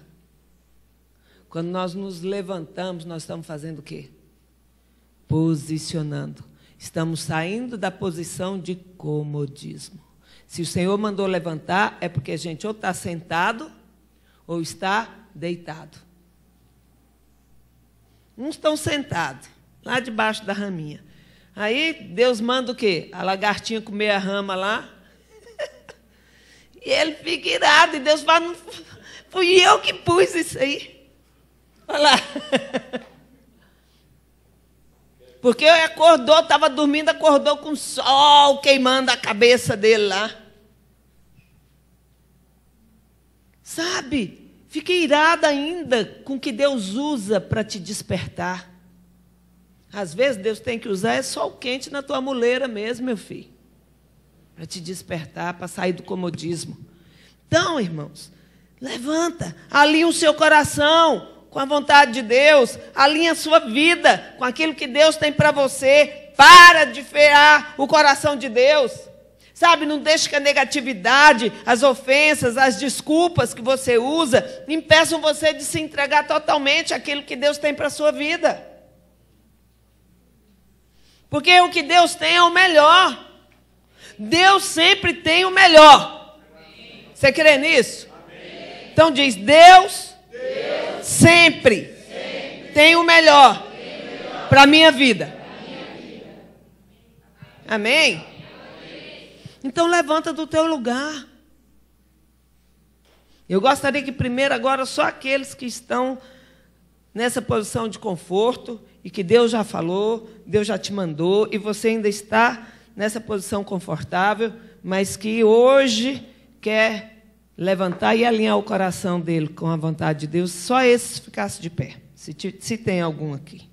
Quando nós nos levantamos, nós estamos fazendo o quê? Posicionando. Estamos saindo da posição de comodismo. Se o Senhor mandou levantar, é porque a gente ou está sentado ou está deitado. Uns estão sentados, lá debaixo da raminha. Aí Deus manda o quê? A lagartinha comer a rama lá. E ele fica irado. E Deus fala, fui eu que pus isso aí. Olha lá. Porque ele acordou, estava dormindo, acordou com o sol queimando a cabeça dele lá. Sabe? Fique irada ainda com o que Deus usa para te despertar. Às vezes Deus tem que usar é sol quente na tua muleira mesmo, meu filho. Para te despertar, para sair do comodismo. Então, irmãos, levanta, alinha o seu coração com a vontade de Deus, alinha a sua vida com aquilo que Deus tem para você. Para de fear o coração de Deus. Sabe, não deixe que a negatividade, as ofensas, as desculpas que você usa impeçam você de se entregar totalmente àquilo que Deus tem para a sua vida. Porque o que Deus tem é o melhor. Deus sempre tem o melhor. Você crê nisso? Então diz, Deus sempre tem o melhor para a minha vida. Amém? Então levanta do teu lugar. Eu gostaria que primeiro agora só aqueles que estão nessa posição de conforto e que Deus já falou, Deus já te mandou e você ainda está nessa posição confortável, mas que hoje quer levantar e alinhar o coração dele com a vontade de Deus, só esses ficassem de pé, se tem algum aqui.